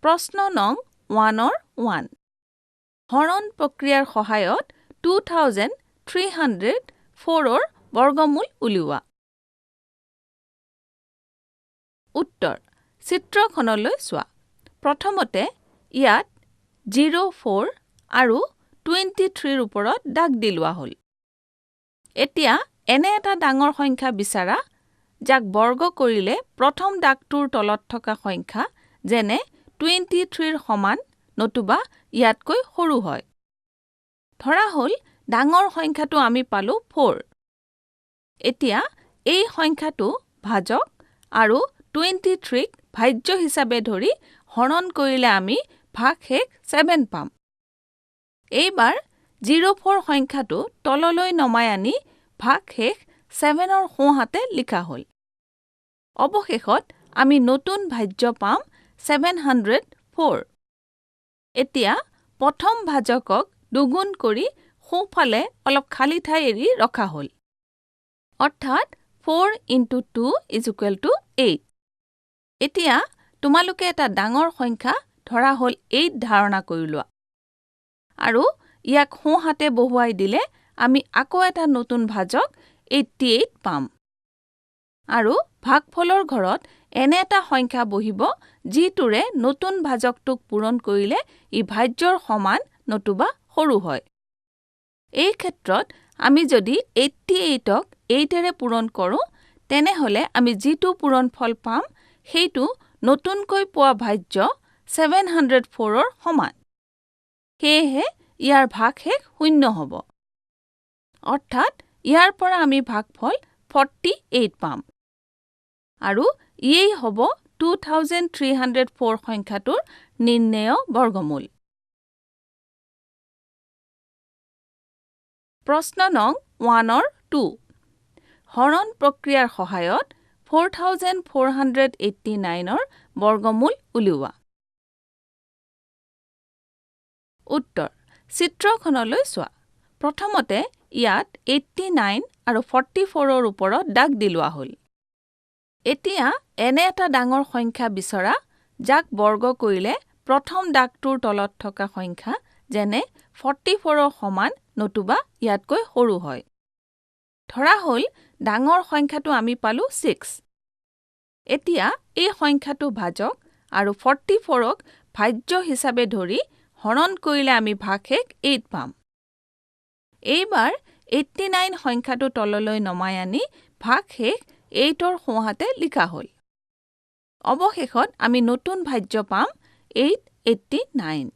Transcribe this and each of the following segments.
প্ৰশ্ন নং 1-ৰ 1 হৰণ প্ৰক্ৰিয়াৰ সহায়ত 2304ৰ বৰ্গমূল উলিওৱা। উত্তৰ চিত্ৰখনলৈ চোৱা। প্ৰথমতে ইয়াত 04 আৰু 23ৰ ওপৰত দাগ দি লোৱা হ'ল। এতিয়া এনে এটা ডাঙৰ সংখ্যা বিচাৰা যাক বৰ্গ কৰিলে প্ৰথম দাগটোৰ তলত থকা সংখ্যা যেনে 23ৰ সমান নতুবা ইয়াতকৈ সৰু হয়। ধৰা হ'ল ডাঙৰ সংখ্যাটো আমি পালো 4। এতিয়া এই সংখ্যাটো ভাজক আৰু 23ক ভাজ্য হিচাপে ধৰি হৰণ কৰিলে আমি ভাগশেষ 7 পাম। এইবাৰ 04 সংখ্যাটো তললৈ নমাই আনি ভাগশেষ 7ৰ সোঁহাতে লিখা হ'ল। অৱশেষত আমি নতুন ভাজ্য পাম 704। এতিয়া প্ৰথম ভাজকক দুগুণ কৰি সোঁফালে অলপ খালী ঠাই এৰি ৰখা হ'ল। অৰ্থাৎ 4 × 2 = 8। এতিয়া তোমালোকে এটা ডাঙৰ সংখ্যা ধৰা হ'ল 8 ধাৰণা কৰি লোৱা আৰু ইয়াক সোঁহাতে বহুৱাই দিলে আমি আকৌ এটা নতুন ভাজক 88 পাম। আৰু ভাগফলৰ ঘৰত এনে এটা সংখ্যা বহিব যিটোৰে নতুন ভাজকটোক পূৰণ কৰিলে ই ভাজ্যৰ সমান নতুবা সৰু হয়। এই ক্ষেত্ৰত আমি যদি 88ক 8ৰে পূৰণ কৰোঁ তেনেহলে আমি যিটো পূৰণফল পাম সেইটো নতুনকৈ পোৱা ভাজ্য 704ৰ সমান। সেয়েহে ইয়াৰ ভাগশেষ 0 হ'ব। অৰ্থাৎ ইয়াৰ পৰা আমি ভাগফল 48 পাম। আৰু ইয়েই হ'ব 2304 সংখ্যাটোৰ নিৰ্ণেয় বৰ্গমূল। প্ৰশ্ন নং 1-ৰ 2 হৰণ প্ৰক্ৰিয়াৰ সহায়ত 4489ৰ বৰ্গমূল উলিওৱা। উত্তৰ চিত্ৰখনলৈ চোৱা। প্ৰথমতে ইয়াত 89 আৰু 44ৰ ওপৰত দাগ দি লোৱা হ'ল। এতিয়া এনে এটা ডাঙৰ সংখ্যা বিচৰা যাক বৰ্গ কৰিলে প্ৰথম দাগটোৰ তলত থকা সংখ্যা যেনে 44ৰ সমান নতুবা ইয়াতকৈ সৰু হয়। ধৰা হ'ল ডাঙৰ সংখ্যাটো আমি পালো 6। এতিয়া এই সংখ্যাটো ভাজক আৰু 44ক ভাজ্য হিচাপে ধৰি হৰণ কৰিলে আমি ভাগশেষ 8 পাম। এইবাৰ 89 সংখ্যাটো তললৈ নমাই আনি ভাগশেষ 8ৰ সোঁহাতে লিখা হ'ল। অৱশেষত আমি নতুন ভাজ্য পাম 889।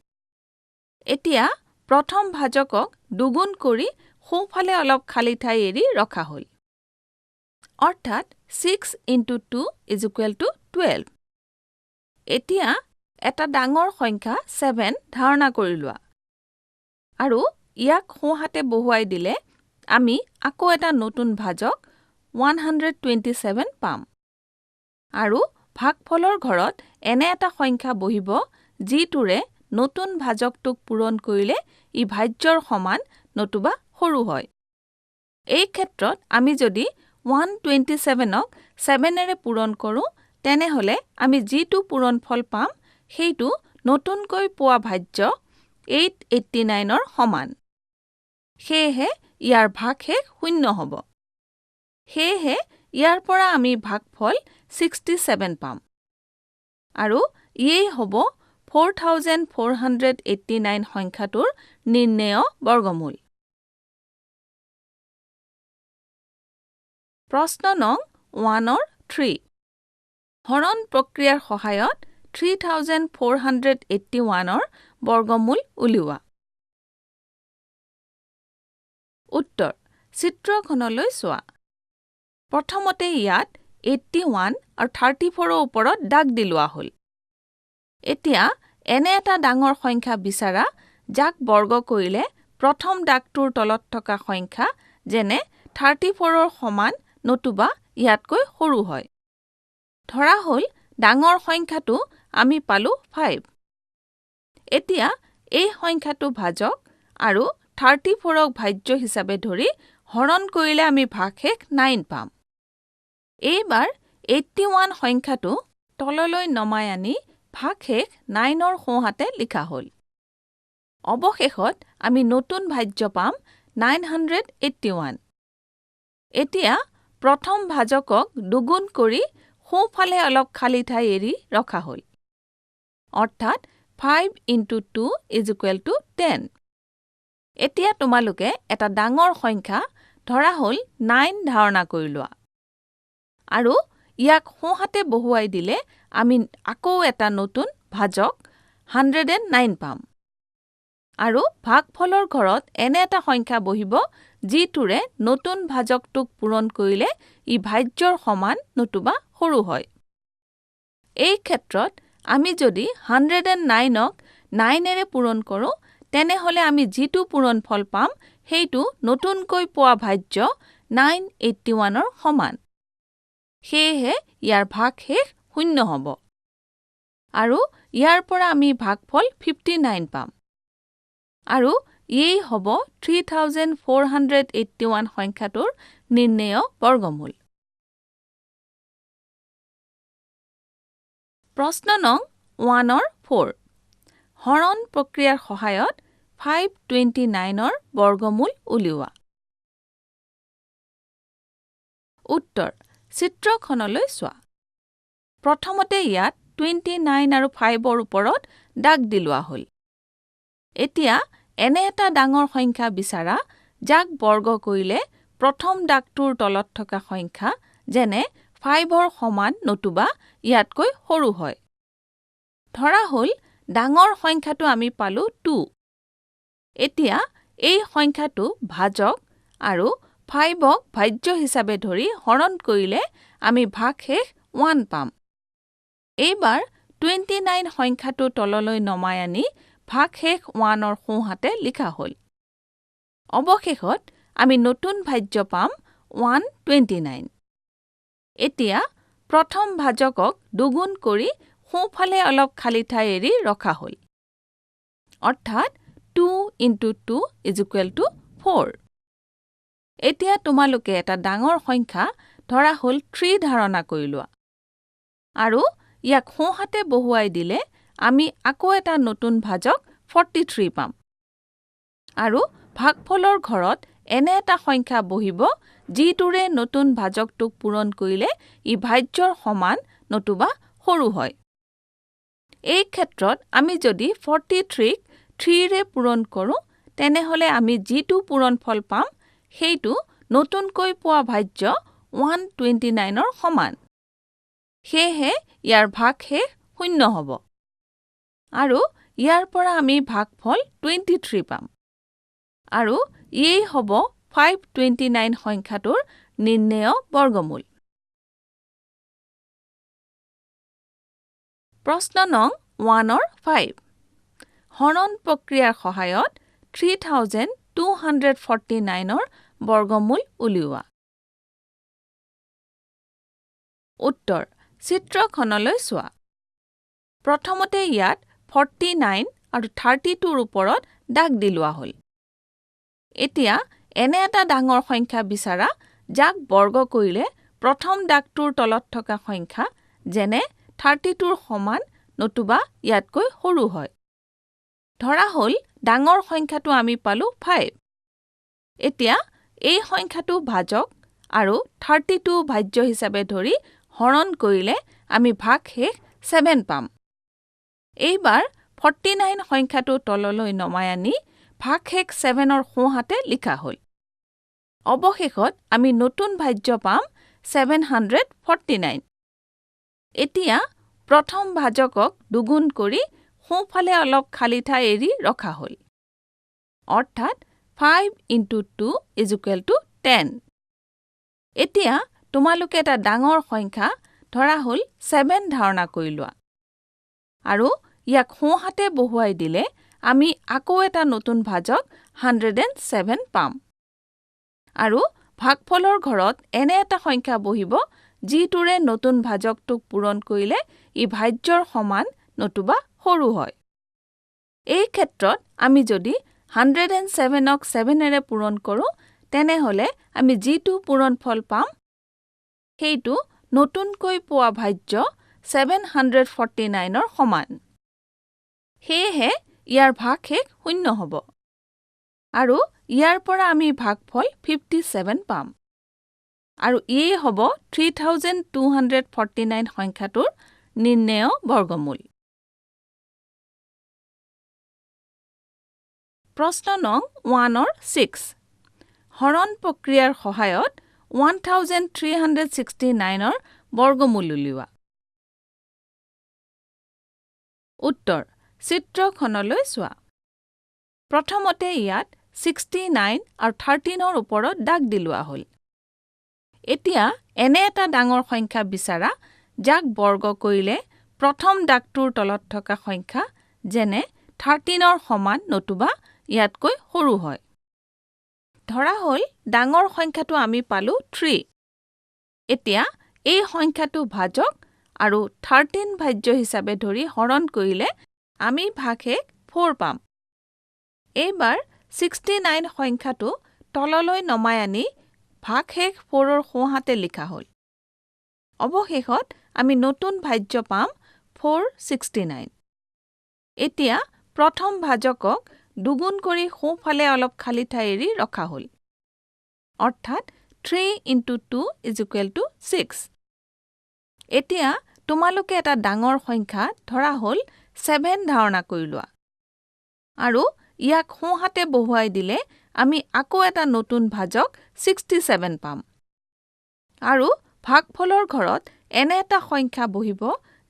এতিয়া প্ৰথম ভাজকক দুগুণ কৰি সোঁফালে অলপ খালী ঠাই এৰি ৰখা হ'ল। অৰ্থাৎ 6 × 2 = 12। এতিয়া এটা ডাঙৰ সংখ্যা 7 ধাৰণা কৰি লোৱা আৰু ইয়াক সোঁহাতে বহুৱাই দিলে আমি আকৌ এটা নতুন ভাজক 127 পাম। আৰু ভাগফলৰ ঘৰত এনে এটা সংখ্যা বহিব যিটোৰে নতুন ভাজকটোক পূৰণ কৰিলে ই ভাজ্যৰ সমান নতুবা সৰু হয়। এই ক্ষেত্ৰত আমি যদি 127ক 7ৰে পূৰণ কৰোঁ তেনেহলে আমি যিটো পূৰণফল পাম সেইটো নতুনকৈ পোৱা ভাজ্য 889ৰ সমান। সেয়েহে ইয়াৰ ভাগশেষ 0 হ'ব। সেয়েহে ইয়াৰ পৰা আমি ভাগফল 67 পাম। আৰু ইয়েই হ'ব 4489 সংখ্যাটোৰ নিৰ্ণেয় বৰ্গমূল। প্ৰশ্ন নং 1-ৰ 3 হৰণ প্ৰক্ৰিয়াৰ সহায়ত 3481ৰ বৰ্গমূল উলিওৱা। উত্তৰ চিত্ৰখনলৈ চোৱা। প্ৰথমতে ইয়াত 81 আৰু 34ৰ ওপৰত দাগ দি লোৱা হ'ল। এতিয়া এনে এটা ডাঙৰ সংখ্যা বিচাৰা যাক বৰ্গ কৰিলে প্ৰথম দাগটোৰ তলত থকা সংখ্যা যেনে 34ৰ সমান নতুবা ইয়াতকৈ সৰু হয়। ধৰা হ'ল ডাঙৰ সংখ্যাটো আমি পালো 5। এতিয়া এই সংখ্যাটো ভাজক আৰু 34ক ভাজ্য হিচাপে ধৰি হৰণ কৰিলে আমি ভাগশেষ 9 পাম। এইবাৰ 81 সংখ্যাটো তললৈ নমাই আনি ভাগশেষ 9ৰ সোঁহাতে লিখা হ'ল। অৱশেষত আমি নতুন ভাজ্য পাম 981। এতিয়া প্ৰথম ভাজকক দুগুণ কৰি সোঁফালে অলপ খালী ঠাই এৰি ৰখা হ'ল। অৰ্থাৎ 5 × 2 = 10। এতিয়া তোমালোকে এটা ডাঙৰ সংখ্যা ধৰা হ'ল 9 ধাৰণা কৰি লোৱা। আৰু ইয়াক সোঁহাতে বহুৱাই দিলে আমি আকৌ এটা নতুন ভাজক 109 পাম। আৰু ভাগফলৰ ঘৰত এনে এটা সংখ্যা বহিব যিটোৰে নতুন ভাজকটোক পূৰণ কৰিলে ই ভাজ্যৰ সমান নতুবা সৰু হয়। এই ক্ষেত্ৰত আমি যদি 109ক 9ৰে পূৰণ কৰোঁ তেনেহলে আমি যিটো পূৰণফল পাম সেইটো নতুনকৈ পোৱা ভাজ্য 981ৰ সমান। সেয়েহে ইয়াৰ ভাগশেষ 0 হ'ব। আৰু ইয়াৰ পৰা আমি ভাগফল 59 পাম। আৰু এই হ'ব 3481 সংখ্যাটোৰ নিৰ্ণেয় বৰ্গমূল। প্ৰশ্ন নং 1ৰ 4। হৰণ প্ৰক্ৰিয়াৰ সহায়ত 529ৰ বৰ্গমূল উলিওৱা। উত্তৰ চিত্ৰখনলৈ চোৱা। প্ৰথমতে ইয়াত 29 আৰু 5ৰ ওপৰত দাগ দি লোৱা হ'ল। এতিয়া এনে এটা ডাঙৰ সংখ্যা বিচাৰা যাক বৰ্গ কৰিলে প্ৰথম দাগটোৰ তলত থকা সংখ্যা যেনে 5ৰ সমান নতুবা ইয়াতকৈ সৰু হয়। ধৰা হ'ল ডাঙৰ সংখ্যাটো আমি পালো 2। এতিয়া এই সংখ্যাটো ভাজক আৰু 5ক ভাজ্য হিচাপে ধৰি হৰণ কৰিলে আমি ভাগশেষ 1 পাম। এইবাৰ 29 সংখ্যাটো তললৈ নমাই আনি ভাগশেষ 1ৰ সোঁহাতে লিখা হ'ল। অৱশেষত আমি নতুন ভাজ্য পাম 129। এতিয়া প্ৰথম ভাজকক দুগুণ কৰি সোঁফালে অলপ খালী ঠাই এৰি ৰখা হ'ল। অৰ্থাৎ 2 × 2 = 4। এতিয়া তোমালোকে এটা ডাঙৰ সংখ্যা ধৰা হ'ল 3 ধাৰণা কৰি লোৱা। আৰু ইয়াক সোঁহাতে বহুৱাই দিলে আমি আকৌ এটা নতুন ভাজক 43 পাম। আৰু ভাগফলৰ ঘৰত এনে এটা সংখ্যা বহিব যিটোৰে নতুন ভাজকটোক পূৰণ কৰিলে ই ভাজ্যৰ সমান নতুবা সৰু হয়। এই ক্ষেত্ৰত আমি যদি 43ক 3ৰে পূৰণ কৰোঁ তেনেহলে আমি যিটো পূৰণফল পাম সেইটো নতুনকৈ পোৱা ভাজ্য 129ৰ সমান। সেয়েহে ইয়াৰ ভাগশেষ 0 হ'ব। আৰু ইয়াৰ পৰা আমি ভাগফল 23 পাম। আৰু এই হ'ব 529 সংখ্যাটোৰ নিৰ্ণেয় বৰ্গমূল। প্ৰশ্ন নং 1ৰ 5। হৰণ প্ৰক্ৰিয়াৰ সহায়ত 3249ৰ বৰ্গমূল উলিওৱা। উত্তৰ চিত্ৰখনলৈ চোৱা। প্ৰথমতে ইয়াত 49 আৰু 32ৰ ওপৰত দাগ দি লোৱা হ'ল। এতিয়া এনে এটা ডাঙৰ সংখ্যা বিচাৰা যাক বৰ্গ কৰিলে প্ৰথম দাগটোৰ তলত থকা সংখ্যা যেনে 32ৰ সমান নতুবা ইয়াতকৈ সৰু হয়। ধৰা হ'ল ডাঙৰ সংখ্যাটো আমি পালো 5। এতিয়া এই সংখ্যাটো ভাজক আৰু 32 ভাজ্য হিচাপে ধৰি হৰণ কৰিলে আমি ভাগশেষ 7 পাম। এইবাৰ 49 সংখ্যাটো তললৈ নমাই আনি ভাগশেষ 7ৰ সোঁহাতে লিখা হ'ল। অৱশেষত আমি নতুন ভাজ্য পাম 749। এতিয়া প্ৰথম ভাজকক দুগুণ কৰি সোঁফালে অলপ খালী ঠাই এৰি ৰখা হ'ল। অৰ্থাৎ 5 × 2 = 10। এতিয়া তোমালোকে এটা ডাঙৰ সংখ্যা ধৰা হ'ল 7 ধাৰণা কৰি লোৱা। আৰু ইয়াক সোঁহাতে বহুৱাই দিলে আমি আকৌ এটা নতুন ভাজক 107 পাম। আৰু ভাগফলৰ ঘৰত এনে এটা সংখ্যা বহিব যিটোৰে নতুন ভাজকটোক পূৰণ কৰিলে ই ভাজ্যৰ সমান নতুবা সৰু হয়। এই ক্ষেত্ৰত আমি যদি 107ক 7ৰে পূৰণ কৰোঁ তেনেহলে আমি যিটো পূৰণফল পাম সেইটো নতুনকৈ পোৱা ভাজ্য 749ৰ সমান। সেয়েহে ইয়াৰ ভাগশেষ 0 হ'ব। আৰু ইয়াৰ পৰা আমি ভাগফল 57 পাম। আৰু ইয়ে হ'ব 3249 সংখ্যাটোৰ নিৰ্ণেয় বৰ্গমূল। প্ৰশ্ন নং 1ৰ 6। হৰণ প্ৰক্ৰিয়াৰ সহায়ত 1369ৰ বৰ্গমূল উলিওৱা। উত্তৰ চিত্ৰখনলৈ চোৱা। প্ৰথমতে ইয়াত 69 আৰু 13ৰ ওপৰত দাগ দিলোৱা হ'ল। এতিয়া এনে এটা ডাঙৰ সংখ্যা বিচাৰা যাক বৰ্গ কৰিলে প্ৰথম দাগটোৰ তলত থকা সংখ্যা যেনে 13ৰ সমান নতুবা ইয়াতকৈ সৰু হয়। ধৰা হ'ল ডাঙৰ সংখ্যাটো আমি পালো 3। এতিয়া এই সংখ্যাটো ভাজক আৰু 13 ভাজ্য হিচাপে ধৰি হৰণ কৰিলে আমি ভাগশেষ 4 পাম। এইবাৰ 69 সংখ্যাটো তললৈ নমাই আনি ভাগশেষ 4ৰ সোঁহাতে লিখা হ'ল। অৱশেষত আমি নতুন ভাজ্য পাম 469। এতিয়া প্ৰথম ভাজকক দুগুণ কৰি সোঁফালে অলপ খালী ঠাই এৰি ৰখা হ'ল। অৰ্থাৎ 3 × 2 = 6। এতিয়া তোমালোকে এটা ডাঙৰ সংখ্যা ধৰা হ'ল 7 ধাৰণা কৰি লোৱা। আৰু ইয়াক সোঁহাতে বহুৱাই দিলে আমি আকৌ এটা নতুন ভাজক 67 পাম। আৰু ভাগফলৰ ঘৰত এনে এটা সংখ্যা বহিব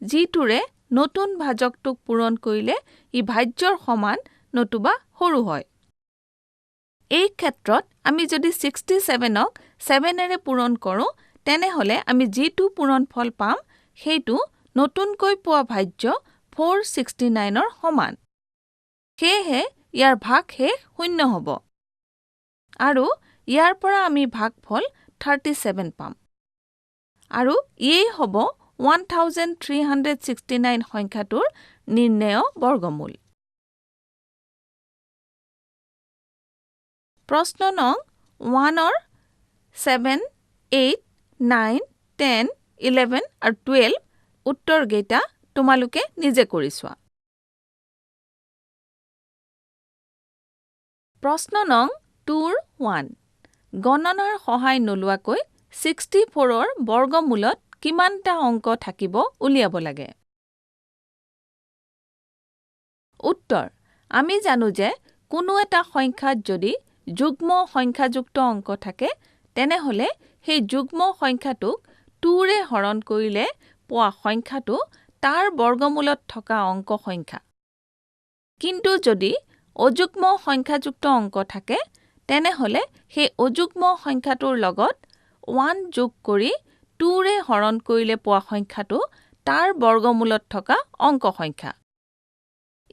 যিটোৰে নতুন ভাজকটোক পূৰণ কৰিলে ই ভাজ্যৰ সমান নতুবা সৰু হয়। এই ক্ষেত্ৰত আমি যদি 67ক 7ৰে পূৰণ কৰোঁ তেনেহ'লে আমি যিটো পূৰণফল পাম সেইটো নতুনকৈ পোৱা ভাজ্য 469ৰ সমান। সেয়েহে ইয়াৰ ভাগশেষ 0 হ'ব। আৰু ইয়াৰ পৰা আমি ভাগফল 37 পাম। আৰু ইয়েই হ'ব 1369 সংখ্যাটোৰ নিৰ্ণেয় বৰ্গমূল। প্ৰশ্ন নং 1ৰ 7, 8, 9, 10, 11 আৰু 12 উত্তৰকেইটা তোমালোকে নিজে কৰি চোৱা। প্ৰশ্ন নং 2ৰ 1। গণনাৰ সহায় নোলোৱাকৈ 64ৰ বৰ্গমূলত কিমানটা অংক থাকিব উলিয়াব লাগে। উত্তৰ আমি জানো যে কোনো এটা সংখ্যাত যদি যুগ্ম সংখ্যাযুক্ত অংক থাকে তেনেহ'লে সেই যুগ্ম সংখ্যাটোক 2ৰে হৰণ কৰিলে পোৱা সংখ্যাটো তাৰ বৰ্গমূলত থকা অংক সংখ্যা। কিন্তু যদি অযুগ্ম সংখ্যাযুক্ত অংক থাকে তেনেহ'লে সেই অযুগ্ম সংখ্যাটোৰ লগত 1 যোগ কৰি 2ৰে হৰণ কৰিলে পোৱা সংখ্যাটো তাৰ বৰ্গমূলত থকা অংক সংখ্যা।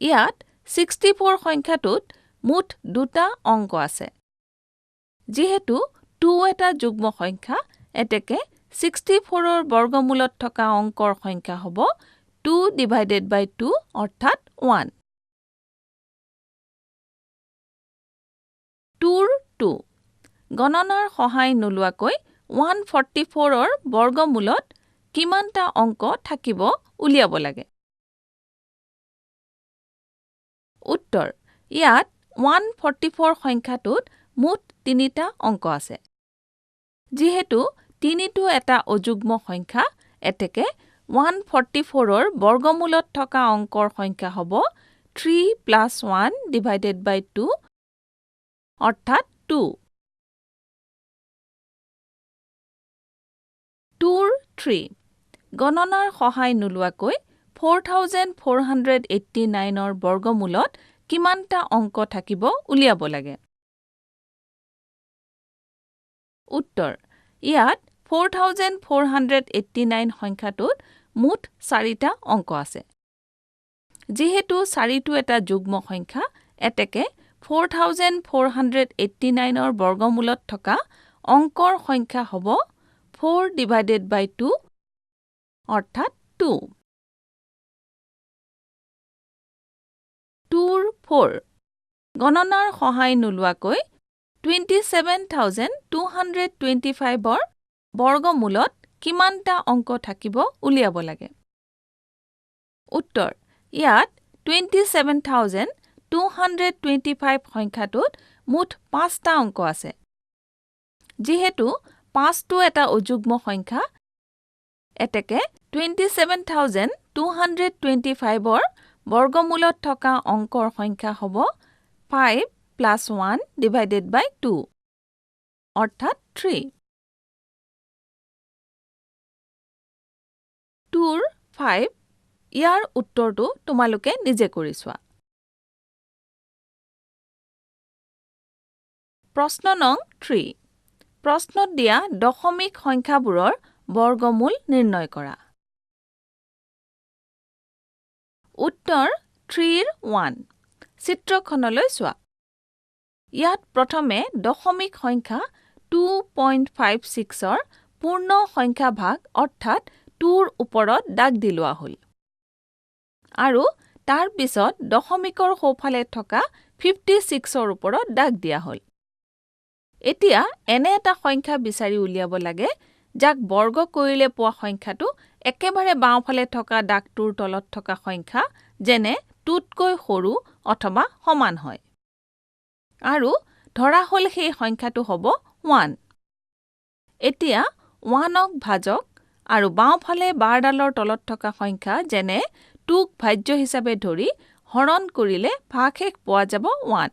ইয়াত 64 সংখ্যাটোত মুঠ 2টা অংক আছে। যিহেতু 2 এটা যুগ্ম সংখ্যা এতেকে 64ৰ বৰ্গমূলত থকা অংকৰ সংখ্যা হ'ব 2/2 অৰ্থাৎ 1। 2ৰ 2। গণনাৰ সহায় নোলোৱাকৈ 144ৰ বৰ্গমূলত কিমানটা অংক থাকিব উলিয়াব লাগে। উত্তৰ ইয়াত 144 সংখ্যাটোত মুঠ 3টা অংক আছে। যিহেতু 3টো এটা অযুগ্ম সংখ্যা এতেকে 144ৰ বৰ্গমূলত থকা অংকৰ সংখ্যা হ'ব 3 + 1/2 অৰ্থাৎ 2। 2ৰ 3। গণনাৰ সহায় নোলোৱাকৈ 4489ৰ বৰ্গমূলত কিমানটা অংক থাকিব উলিয়াব লাগে। উত্তৰ ইয়াত 4489 সংখ্যাটোত মুঠ 4টা অংক আছে। যিহেতু 4টো এটা যুগ্ম সংখ্যা এতেকে 4489ৰ বৰ্গমূলত থকা অংকৰ সংখ্যা হ'ব 4/2 অৰ্থাৎ 2। 2ৰ 4। গণনাৰ সহায় নোলোৱাকৈ 27,225ৰ বৰ্গমূলত কিমানটা অংক থাকিব উলিয়াব লাগে। উত্তৰ ইয়াত 27,225 সংখ্যাটোত মুঠ 5টা অংক আছে। যিহেতু 5টো এটা অযুগ্ম সংখ্যা, এতেকে 27,225ৰ বৰ্গমূলত থকা অংকৰ সংখ্যা হ'ব 5 + 1 / 2 অৰ্থাৎ 3। 2ৰ 5 ইয়াৰ উত্তৰটো তোমালোকে নিজে কৰি চোৱা। প্ৰশ্ন নং 3 প্ৰশ্নত দিয়া দশমিক সংখ্যাবোৰৰ বৰ্গমূল নিৰ্ণয় কৰা। উত্তৰ 3ৰ 1 চিত্ৰখনলৈ চোৱা। ইয়াত প্ৰথমে দশমিক সংখ্যা 2.56ৰ পূৰ্ণ সংখ্যা ভাগ অৰ্থাৎ 2ৰ ওপৰত দাগ দি লোৱা হ'ল আৰু তাৰ পিছত দশমিকৰ সোঁফালে থকা 56ৰ ওপৰত দাগ দিয়া হ'ল। এতিয়া এনে এটা সংখ্যা বিচাৰি উলিয়াব লাগে যাক বৰ্গ কৰিলে পোৱা সংখ্যাটো একেবাৰে বাওঁফালে থকা দাগটোৰ তলত থকা সংখ্যা যেনে 2তকৈ সৰু অথবা সমান হয়। আৰু ধৰা হ'ল সেই সংখ্যাটো হ'ব 1। এতিয়া 1ক ভাজক আৰু বাওঁফালে বাৰডালৰ তলত থকা সংখ্যা যেনে 2ক ভাজ্য হিচাপে ধৰি হৰণ কৰিলে ভাগশেষ পোৱা যাব 1।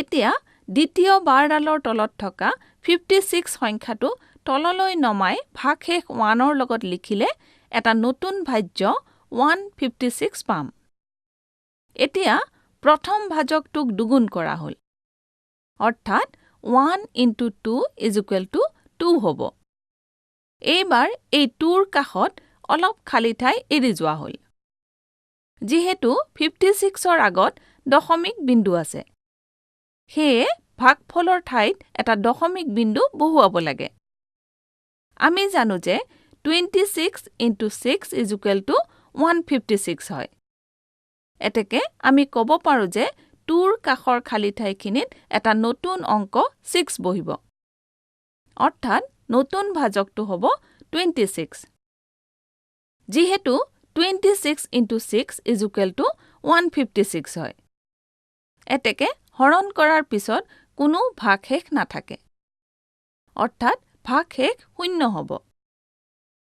এতিয়া দ্বিতীয় বাৰডালৰ তলত থকা 56 সংখ্যাটো তললৈ নমাই ভাগশেষ 1ৰ লগত লিখিলে এটা নতুন ভাজ্য 156 পাম। এতিয়া প্ৰথম ভাজকটোক দুগুণ কৰা হ'ল অৰ্থাৎ 1 × 2 = 2 হ'ব। এইবাৰ এই 2ৰ কাষত অলপ খালী ঠাই এৰি যোৱা হ'ল। যিহেতু 56ৰ আগত দশমিক বিন্দু আছে, সেয়ে ভাগফলৰ ঠাইত এটা দশমিক বিন্দু বহুৱাব লাগে। আমি জানো যে 26 × 6 = 156 হয়। এতেকে আমি ক'ব পাৰোঁ যে 2ৰ কাষৰ খালী ঠাইখিনিত এটা নতুন অংক 6 বহিব। অৰ্থাৎ নতুন ভাজকটো হ'ব 26। যিহেতু 26 × 6 = 156 হয়। এতেকে হৰণ কৰাৰ পিছত কোনো ভাগশেষ নাথাকে। অৰ্থাৎ ভাগশেষ 0 হ'ব।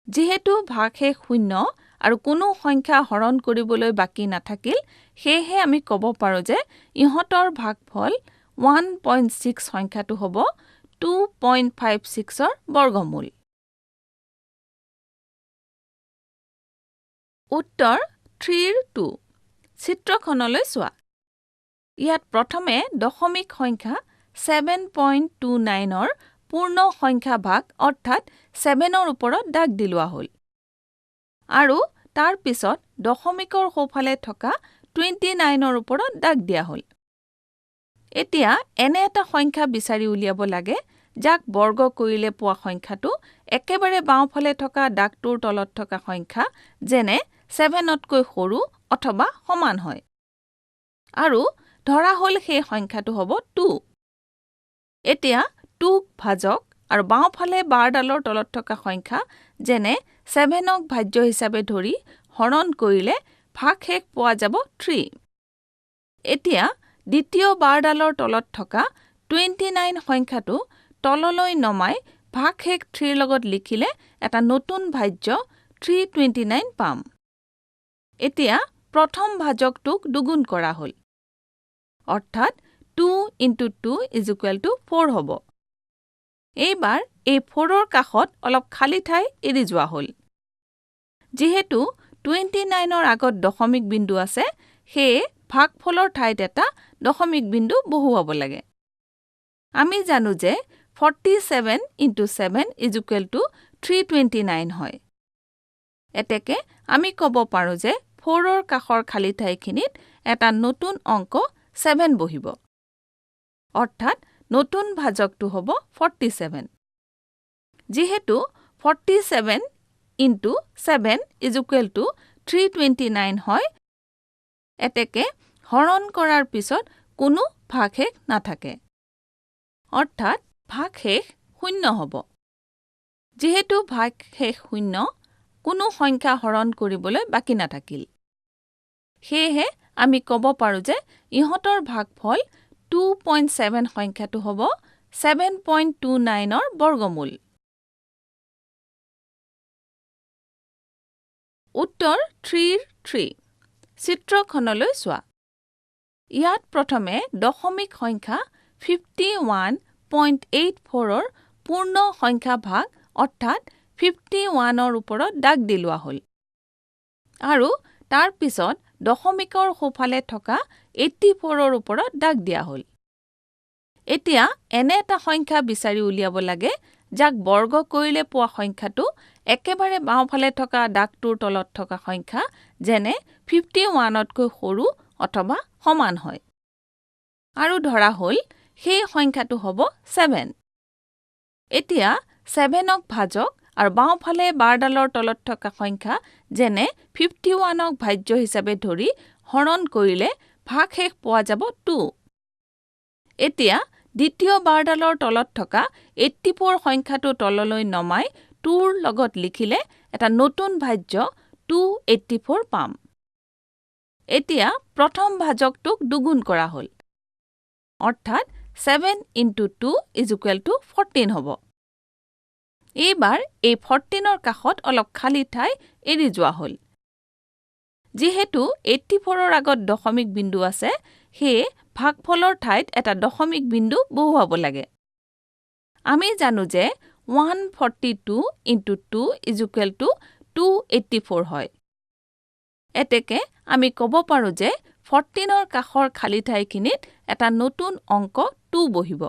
যিহেতু ভাগশেষ 0 আৰু কোনো সংখ্যা হৰণ কৰিবলৈ বাকী নাথাকিল, সেয়েহে আমি ক'ব পাৰোঁ যে ইহঁতৰ ভাগফল 1.6 সংখ্যাটো হ'ব 2.56ৰ বৰ্গমূল। উত্তৰ 3ৰ 2 চিত্ৰখনলৈ চোৱা। ইয়াত প্ৰথমে দশমিক সংখ্যা 7.29ৰ পূৰ্ণ সংখ্যা ভাগ অৰ্থাৎ 7ৰ ওপৰত দাগ দি লোৱা হ'ল আৰু তাৰ পিছত দশমিকৰ সোঁফালে থকা 29ৰ ওপৰত দাগ দিয়া হ'ল। এতিয়া এনে এটা সংখ্যা বিচাৰি উলিয়াব লাগে যাক বৰ্গ কৰিলে পোৱা সংখ্যাটো একেবাৰে বাওঁফালে থকা দাগটোৰ তলত থকা সংখ্যা যেনে 7তকৈ সৰু অথবা সমান হয়। আৰু ধৰা হ'ল সেই সংখ্যাটো হ'ব 2। এতিয়া 2ক ভাজক আৰু বাওঁফালে বাৰডালৰ তলত থকা সংখ্যা যেনে 7ক ভাজ্য হিচাপে ধৰি হৰণ কৰিলে ভাগশেষ পোৱা যাব 3। এতিয়া দ্বিতীয় বাৰডালৰ তলত থকা 29 সংখ্যাটো তললৈ নমাই ভাগশেষ 3ৰ লগত লিখিলে এটা নতুন ভাজ্য 329 পাম। এতিয়া প্ৰথম ভাজকটোক দুগুণ কৰা হ'ল অৰ্থাৎ 2 × 2 = 4 হ'ব। এইবাৰ এই 4ৰ কাষত অলপ খালী ঠাই এৰি যোৱা হ'ল। যিহেতু 29ৰ আগত দশমিক বিন্দু আছে, সেয়ে ভাগফলৰ ঠাইত এটা দশমিক বিন্দু বহুৱাব লাগে। আমি জানো যে 47 × 7 = 329 হয়। এতেকে আমি ক'ব পাৰোঁ যে 4ৰ কাষৰ খালী ঠাইখিনিত এটা নতুন অংক 7 বহিব। অৰ্থাৎ নতুন ভাজকটো হ'ব 47। যিহেতু 47 × 7 = 329 হয়, এতেকে হৰণ কৰাৰ পিছত কোনো ভাগশেষ নাথাকে। অৰ্থাৎ ভাগশেষ 0 হ'ব। যিহেতু ভাগশেষ 0 কোনো সংখ্যা হৰণ কৰিবলৈ বাকী নাথাকিল। সেয়েহে আমি ক'ব পাৰোঁ যে ইহঁতৰ ভাগফল 2.7 সংখ্যাটো হ'ব 7.29ৰ বৰ্গমূল। উত্তৰ 3 3। চিত্ৰখনলৈ চোৱা। ইয়াত প্ৰথমে দশমিক সংখ্যা 51.84ৰ পূৰ্ণ সংখ্যা ভাগ অৰ্থাৎ 51ৰ ওপৰত দাগ দি লোৱা হ'ল। আৰু তাৰ পিছত দশমিকৰ সোঁফালে থকা 84ৰ ওপৰত দাগ দিয়া হ'ল। এতিয়া এনে এটা সংখ্যা বিচাৰি উলিয়াব লাগে যাক বৰ্গ কৰিলে পোৱা সংখ্যাটো একেবাৰে বাওঁফালে থকা দাগটোৰ তলত থকা সংখ্যা যেনে 51তকৈ সৰু অথবা সমান হয়। আৰু ধৰা হ'ল সেই সংখ্যাটো হ'ব 7। এতিয়া 7ক ভাজক আৰু বাওঁফালে বাৰডালৰ তলত থকা সংখ্যা যেনে 51ক ভাজ্য হিচাপে ধৰি হৰণ কৰিলে ভাগশেষ পোৱা যাব 2। এতিয়া দ্বিতীয় বাৰডালৰ তলত থকা 84 সংখ্যাটো তললৈ নমাই 2ৰ লগত লিখিলে এটা নতুন ভাজ্য 284 পাম। এতিয়া প্ৰথম ভাজকটোক দুগুণ কৰা হ'ল, অৰ্থাৎ 7 × 2 = 14 হ'ব। এইবাৰ এই 14ৰ কাষত অলপ খালী ঠাই এৰি যোৱা হ'ল। যিহেতু 84ৰ আগত দশমিক বিন্দু আছে, সেয়ে ভাগফলৰ ঠাইত এটা দশমিক বিন্দু বহুৱাব লাগে। আমি জানো যে 142 × 2 = 284 হয়। এতেকে আমি ক'ব পাৰোঁ যে 14ৰ কাষৰ খালী ঠাইখিনিত এটা নতুন অংক 2 বহিব।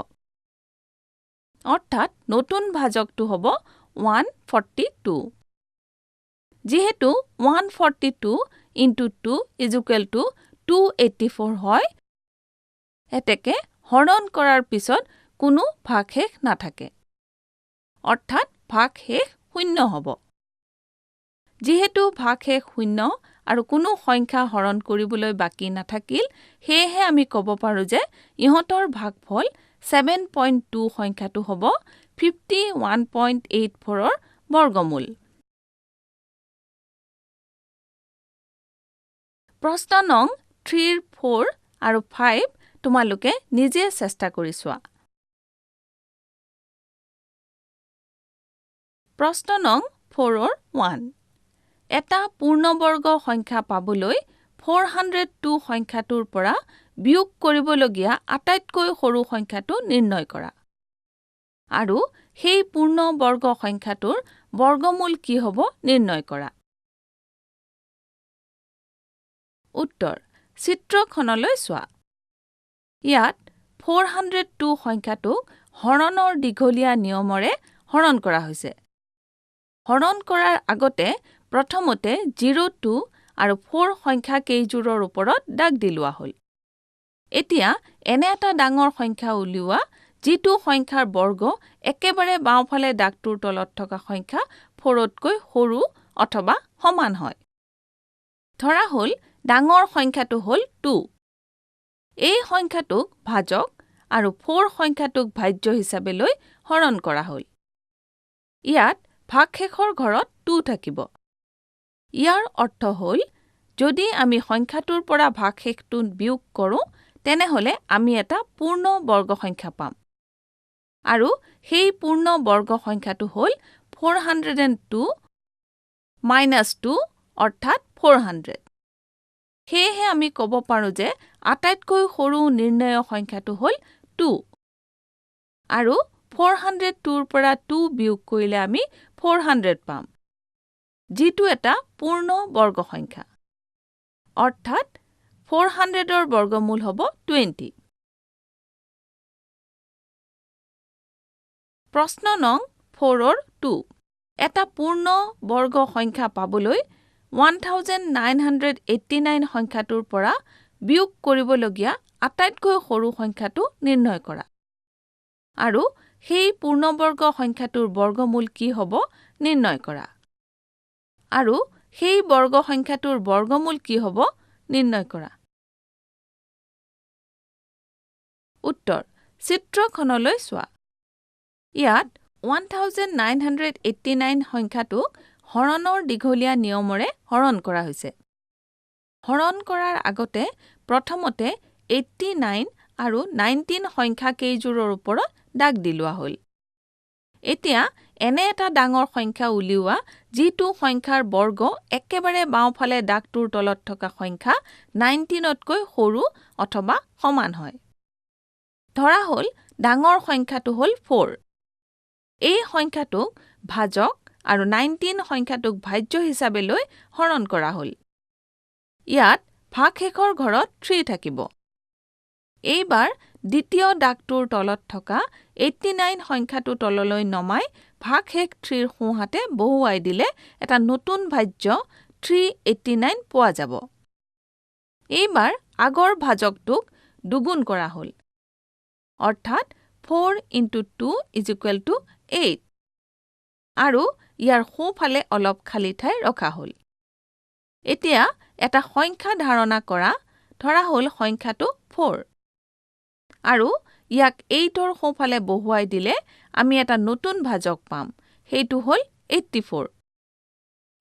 অৰ্থাৎ নতুন ভাজকটো হ'ব 142। যিহেতু 142 × 2 = 284 হয়, এতেকে হৰণ কৰাৰ পিছত কোনো ভাগশেষ নাথাকে, অৰ্থাৎ ভাগশেষ 0 হ'ব। যিহেতু ভাগশেষ 0 আৰু কোনো সংখ্যা হৰণ কৰিবলৈ বাকী নাথাকিল, সেয়েহে আমি ক'ব পাৰোঁ যে ইহঁতৰ ভাগফল 7.2 সংখ্যাটো হ'ব 51.84ৰ বৰ্গমূল। প্ৰশ্ন নং 3, 4 আৰু 5 তোমালোকে নিজে চেষ্টা কৰি চোৱা। প্ৰশ্ন নং 4ৰ 1। এটা পূৰ্ণবৰ্গ সংখ্যা পাবলৈ 402 সংখ্যাটোৰ পৰা বিয়োগ কৰিবলগীয়া আটাইতকৈ সৰু সংখ্যাটো নিৰ্ণয় কৰা। আৰু সেই পূৰ্ণবৰ্গ সংখ্যাটোৰ বৰ্গমূল কি হ'ব নিৰ্ণয় কৰা। উত্তৰ চিত্ৰখনলৈ চোৱা। ইয়াত 402 সংখ্যাটোক হৰণৰ দীঘলীয়া নিয়মৰে হৰণ কৰা হৈছে। হৰণ কৰাৰ আগতে প্ৰথমতে 02 আৰু 4 সংখ্যা কেইযোৰৰ ওপৰত দাগ দি লোৱা হ'ল। এতিয়া এনে এটা ডাঙৰ সংখ্যা উলিওৱা যিটো সংখ্যাৰ বৰ্গ একেবাৰে বাওঁফালে দাগটোৰ তলত থকা সংখ্যা 4তকৈ সৰু অথবা সমান হয়। ধৰা হ'ল ডাঙৰ সংখ্যাটো হ'ল 2। এই সংখ্যাটোক ভাজক আৰু 4 সংখ্যাটোক ভাজ্য হিচাপে লৈ হৰণ কৰা হ'ল। ইয়াত ভাগশেষৰ ঘৰত 2 থাকিব। ইয়াৰ অৰ্থ হ'ল যদি আমি সংখ্যাটোৰ পৰা ভাগশেষটো বিয়োগ কৰোঁ, তেনেহ'লে আমি এটা পূৰ্ণ বৰ্গ সংখ্যা পাম। আৰু সেই পূৰ্ণ বৰ্গ সংখ্যাটো হ'ল 402 - 2 অৰ্থাৎ 400। সেয়েহে আমি ক'ব পাৰোঁ যে আটাইতকৈ সৰু নিৰ্ণয় সংখ্যাটো হ'ল 2। আৰু 402ৰ পৰা 2 বিয়োগ কৰিলে আমি 400 পাম, যিটো এটা পূৰ্ণ বৰ্গ সংখ্যা। অৰ্থাৎ 400ৰ বৰ্গমূল হ'ব 20। প্ৰশ্ন নং 4ৰ 2। এটা পূৰ্ণ বৰ্গ সংখ্যা পাবলৈ 1989 সংখ্যাটোৰ পৰা বিয়োগ কৰিবলগীয়া আটাইতকৈ সৰু সংখ্যাটো নিৰ্ণয় কৰা। আৰু সেই পূৰ্ণবৰ্গ সংখ্যাটোৰ বৰ্গমূল কি হ'ব নিৰ্ণয় কৰা। আৰু সেই বৰ্গ সংখ্যাটোৰ বৰ্গমূল কি হ'ব নিৰ্ণয় কৰা। উত্তৰ চিত্ৰখনলৈ চোৱা। ইয়াত 1989 সংখ্যাটোক হৰণৰ দীঘলীয়া নিয়মৰে হৰণ কৰা হৈছে। হৰণ কৰাৰ আগতে প্ৰথমতে 89 আৰু 19 সংখ্যা কেইযোৰৰ ওপৰত দাগ দি লোৱা হ'ল। এতিয়া এনে এটা ডাঙৰ সংখ্যা উলিওৱা যিটো সংখ্যাৰ বৰ্গ একেবাৰে বাওঁফালে দাগটোৰ তলত থকা সংখ্যা 19তকৈ সৰু অথবা সমান হয়। ধৰা হ'ল ডাঙৰ সংখ্যাটো হ'ল 4। এই সংখ্যাটোক ভাজক আৰু 19 সংখ্যাটোক ভাজ্য হিচাপে লৈ হৰণ কৰা হ'ল। ইয়াত ভাগশেষৰ ঘৰত 3 থাকিব। এইবাৰ দ্বিতীয় দাগটোৰ তলত থকা 89 সংখ্যাটো তললৈ নমাই ভাগশেষ 3ৰ সোঁহাতে বহুৱাই দিলে এটা নতুন ভাজ্য 389 পোৱা যাব। এইবাৰ আগৰ ভাজকটোক দুগুণ কৰা হ'ল, অৰ্থাৎ 4 × 2 = 8, আৰু ইয়াৰ সোঁফালে অলপ খালী ঠাই ৰখা হ'ল। এতিয়া এটা সংখ্যা ধাৰণা কৰা, ধৰা হ'ল সংখ্যাটো 4, আৰু ইয়াক 8ৰ সোঁফালে বহুৱাই দিলে আমি এটা নতুন ভাজক পাম, সেইটো হ'ল 84।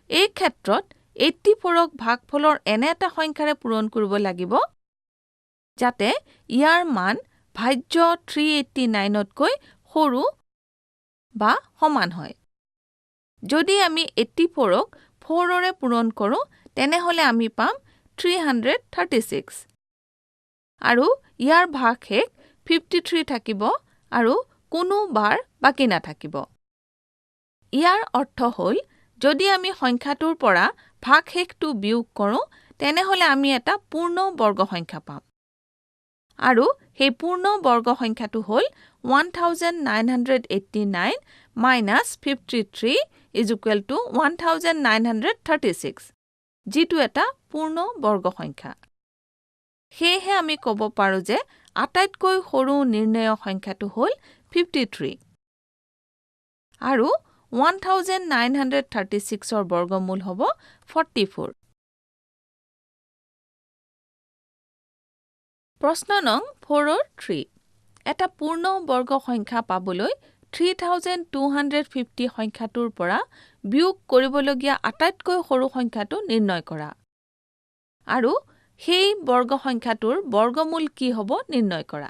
এই ক্ষেত্ৰত 84ক ভাগফলৰ এনে এটা সংখ্যাৰে পূৰণ কৰিব লাগিব যাতে ইয়াৰ মান ভাজ্য 389তকৈ সৰু বা সমান হয়। যদি আমি 84ক 4ৰে পূৰণ কৰোঁ তেনেহ'লে আমি পাম 336, আৰু ইয়াৰ ভাগশেষ 53 থাকিব আৰু কোনো বাৰ বাকী নাথাকিব। ইয়াৰ অৰ্থ হ'ল যদি আমি সংখ্যাটোৰ পৰা ভাগশেষটো বিয়োগ কৰোঁ তেনেহ'লে আমি এটা পূৰ্ণ বৰ্গ সংখ্যা পাম, আৰু সেই পূৰ্ণ বৰ্গ সংখ্যাটো হ'ল 1989 - 53 = 1936, যিটো এটা পূৰ্ণ বৰ্গ সংখ্যা। সেয়েহে আমি ক'ব পাৰোঁ যে আটাইতকৈ সৰু নিৰ্ণেয় সংখ্যাটো হ'ল 53, আৰু 1936ৰ বৰ্গমূল হ'ব 44। প্ৰশ্ন নং 4ৰ 3। এটা পূৰ্ণ বৰ্গ সংখ্যা পাবলৈ 3250 সংখ্যাটোৰ পৰা বিয়োগ কৰিবলগীয়া আটাইতকৈ সৰু সংখ্যাটো নিৰ্ণয় কৰা, আৰু সেই বৰ্গ সংখ্যাটোৰ বৰ্গমূল কি হ'ব নিৰ্ণয় কৰা।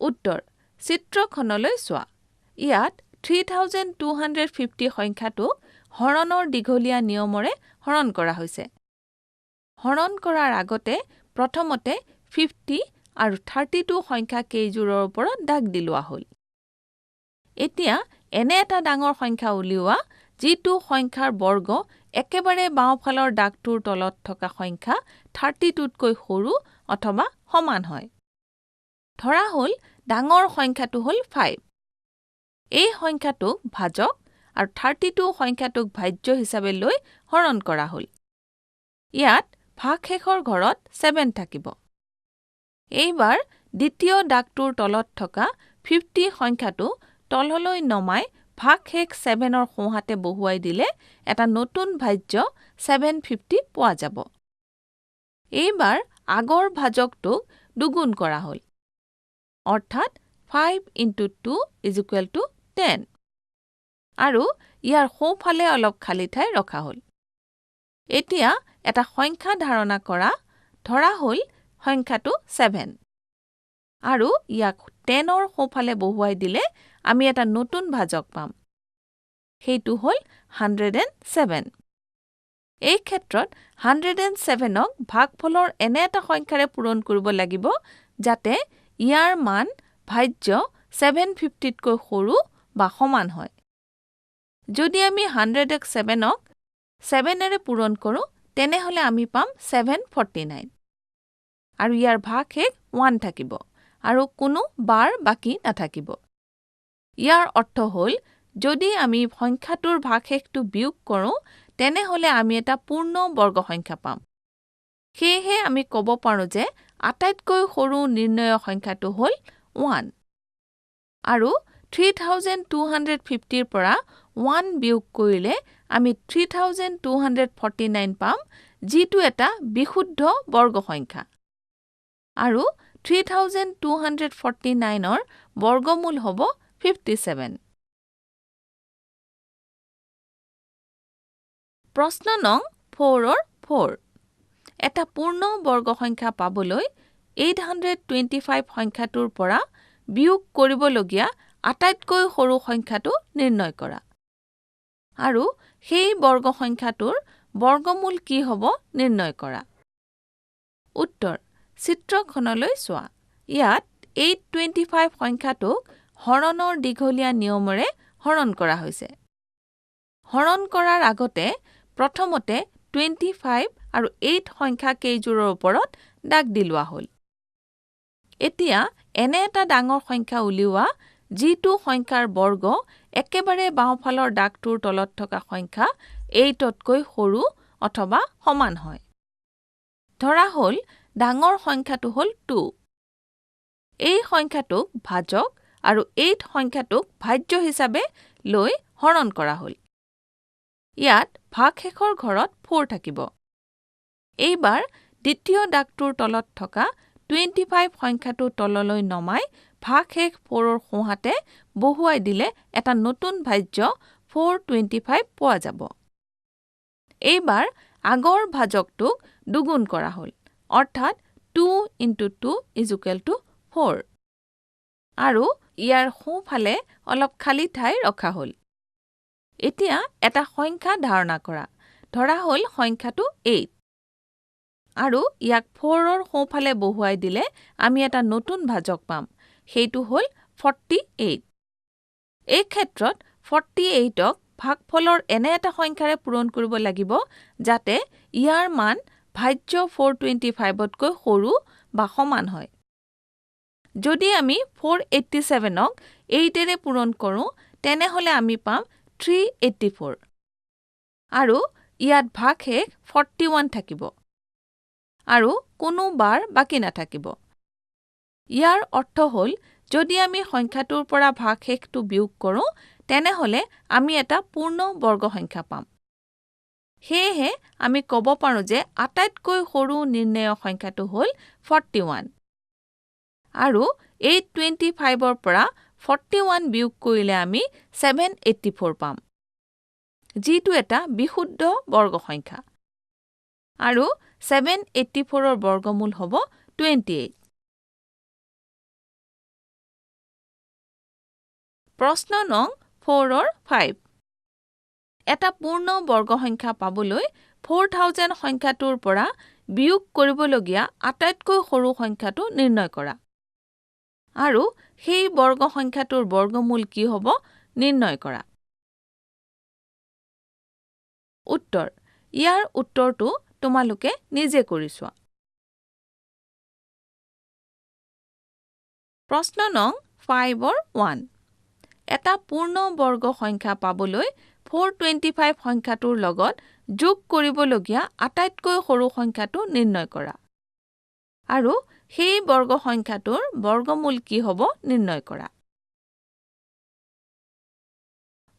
উত্তৰ চিত্ৰখনলৈ চোৱা। ইয়াত 3250 সংখ্যাটোক হৰণৰ দীঘলীয়া নিয়মৰে হৰণ কৰা হৈছে। হৰণ কৰাৰ আগতে প্ৰথমতে 50 আৰু 32 সংখ্যা কেইযোৰৰ ওপৰত দাগ দি লোৱা হ'ল। এতিয়া এনে এটা ডাঙৰ সংখ্যা উলিওৱা যিটো সংখ্যাৰ বৰ্গ একেবাৰে বাওঁফালৰ দাগটোৰ তলত থকা সংখ্যা 32তকৈ সৰু অথবা সমান হয়। ধৰা হ'ল ডাঙৰ সংখ্যাটো হ'ল 5। এই সংখ্যাটোক ভাজক আৰু 32 সংখ্যাটোক ভাজ্য হিচাপে লৈ হৰণ কৰা হ'ল। ইয়াত ভাগশেষৰ ঘৰত 7 থাকিব। এইবাৰ দ্বিতীয় দাগটোৰ তলত থকা 50 সংখ্যাটো তললৈ নমাই ভাগশেষ 7ৰ সোঁহাতে বহুৱাই দিলে এটা নতুন ভাজ্য 750 পোৱা যাব। এইবাৰ আগৰ ভাজকটোক দুগুণ কৰা হ'ল, অৰ্থাৎ 5 × 2 = 10, আৰু ইয়াৰ সোঁফালে অলপ খালী ঠাই ৰখা হ'ল। এতিয়া এটা সংখ্যা ধাৰণা কৰা, ধৰা হ'ল সংখ্যাটো 7, আৰু ইয়াক 10ৰ সোঁফালে বহুৱাই দিলে আমি এটা নতুন ভাজক পাম, সেইটো হ'ল 107। এই ক্ষেত্ৰত 107ক ভাগফলৰ এনে এটা সংখ্যাৰে পূৰণ কৰিব লাগিব যাতে ইয়াৰ মান ভাজ্য 750তকৈ সৰু বা সমান হয়। যদি আমি 107ক 7ৰে পূৰণ কৰোঁ তেনেহ'লে আমি পাম 749, আৰু ইয়াৰ ভাগশেষ 1 থাকিব আৰু কোনো বাৰ বাকী নাথাকিব। ইয়াৰ অৰ্থ হ'ল যদি আমি সংখ্যাটোৰ ভাগশেষটো বিয়োগ কৰোঁ তেনেহ'লে আমি এটা পূৰ্ণ বৰ্গ সংখ্যা পাম। সেয়েহে আমি ক'ব পাৰোঁ যে আটাইতকৈ সৰু নিৰ্ণেয় সংখ্যাটো হ'ল 1, আৰু 3250ৰ পৰা 1 বিয়োগ কৰিলে আমি 3249 পাম, যিটো এটা বিশুদ্ধ বৰ্গ সংখ্যা, আৰু 3249ৰ বৰ্গমূল হ'ব 57। প্ৰশ্ন নং 4 4 এটা পূৰ্ণ বৰ্গ সংখ্যা পাবলৈ 825 সংখ্যাটোৰ পৰা বিয়োগ কৰিবলগীয়া আটাইতকৈ সৰু সংখ্যাটো নিৰ্ণয় কৰা। আৰু সেই বৰ্গ সংখ্যাটোৰ বৰ্গমূল কি হ'ব নিৰ্ণয় কৰা। উত্তৰ চিত্ৰখনলৈ চোৱা। ইয়াত 825 সংখ্যাটোক হৰণৰ দীঘলীয়া নিয়মেৰে হৰণ কৰা হৈছে। হৰণ কৰাৰ আগতে প্ৰথমতে 25 আৰু 8 সংখ্যা কেইযোৰৰ ওপৰত দাগ দি লোৱা হ'ল। এতিয়া এনে এটা ডাঙৰ সংখ্যা উলিওৱা যিটো সংখ্যাৰ বৰ্গ একেবাৰে বাওঁফালৰ দাগটোৰ তলত থকা সংখ্যা 8তকৈ সৰু অথবা সমান হয়। ধৰা হ'ল ডাঙৰ সংখ্যাটো হ'ল 2। এই সংখ্যাটোক ভাজক আৰু 8 সংখ্যাটোক ভাজ্য হিচাপে লৈ হৰণ কৰা হ'ল। ইয়াত ভাগশেষৰ ঘৰত 4 থাকিব। এইবাৰ দ্বিতীয় দাগটোৰ তলত থকা 25 সংখ্যাটো তললৈ নমাই ভাগশেষ 4ৰ সোঁহাতে বহুৱাই দিলে এটা নতুন ভাজ্য 425 পোৱা যাব। এইবাৰ আগৰ ভাজকটোক দুগুণ কৰা হ'ল, অৰ্থাৎ 2 × 2 = 4। আৰু ইয়াৰ সোঁফালে অলপ খালী ঠাই ৰখা হ'ল। এতিয়া এটা সংখ্যা ধাৰণা কৰা। ধৰা হ'ল সংখ্যাটো 8। আৰু ইয়াক 4ৰ সোঁফালে বহুৱাই দিলে আমি এটা নতুন ভাজক পাম। সেইটো হ'ল 48। এই ক্ষেত্ৰত 48ক ভাগফলৰ এনে এটা সংখ্যাৰে পূৰণ কৰিব লাগিব যাতে ইয়াৰ মান ভাজ্য 425তকৈ সৰু বা সমান হয়। যদি আমি 487ক 8ৰে পূৰণ কৰোঁ তেনেহ'লে আমি পাম 384। আৰু ইয়াত ভাগশেষ 41 থাকিব। আৰু কোনো বাৰ বাকী নাথাকিব। ইয়াৰ অৰ্থ হ'ল যদি আমি সংখ্যাটোৰ পৰা ভাগশেষটো বিয়োগ কৰোঁ তেনেহ'লে আমি এটা পূৰ্ণ বৰ্গ সংখ্যা পাম। সেয়েহে আমি ক'ব পাৰোঁ যে আটাইতকৈ সৰু নিৰ্ণেয় সংখ্যাটো হ'ল 41। আৰু 825ৰ পৰা 41 বিয়োগ কৰিলে আমি 784 পাম, যিটো এটা বিশুদ্ধ বৰ্গ সংখ্যা। আৰু 784ৰ বৰ্গমূল হ'ব 28। প্ৰশ্ন নং 4 5 এটা পূৰ্ণ বৰ্গ সংখ্যা পাবলৈ 4000 সংখ্যাটোৰ পৰা বিয়োগ কৰিবলগীয়া আটাইতকৈ সৰু সংখ্যাটো নিৰ্ণয় কৰা। আৰু সেই বৰ্গ সংখ্যাটোৰ বৰ্গমূল কি হ'ব নিৰ্ণয় কৰা। উত্তৰ ইয়াৰ উত্তৰটো তোমালোকে নিজে কৰি চোৱা। প্ৰশ্ন নং 5 1 এটা পূৰ্ণ বৰ্গ সংখ্যা পাবলৈ 425 সংখ্যাটোৰ লগত যোগ কৰিবলগীয়া আটাইতকৈ সৰু সংখ্যাটো নিৰ্ণয় কৰা। আৰু সেই বৰ্গ সংখ্যাটোৰ বৰ্গমূল কি হ'ব নিৰ্ণয় কৰা।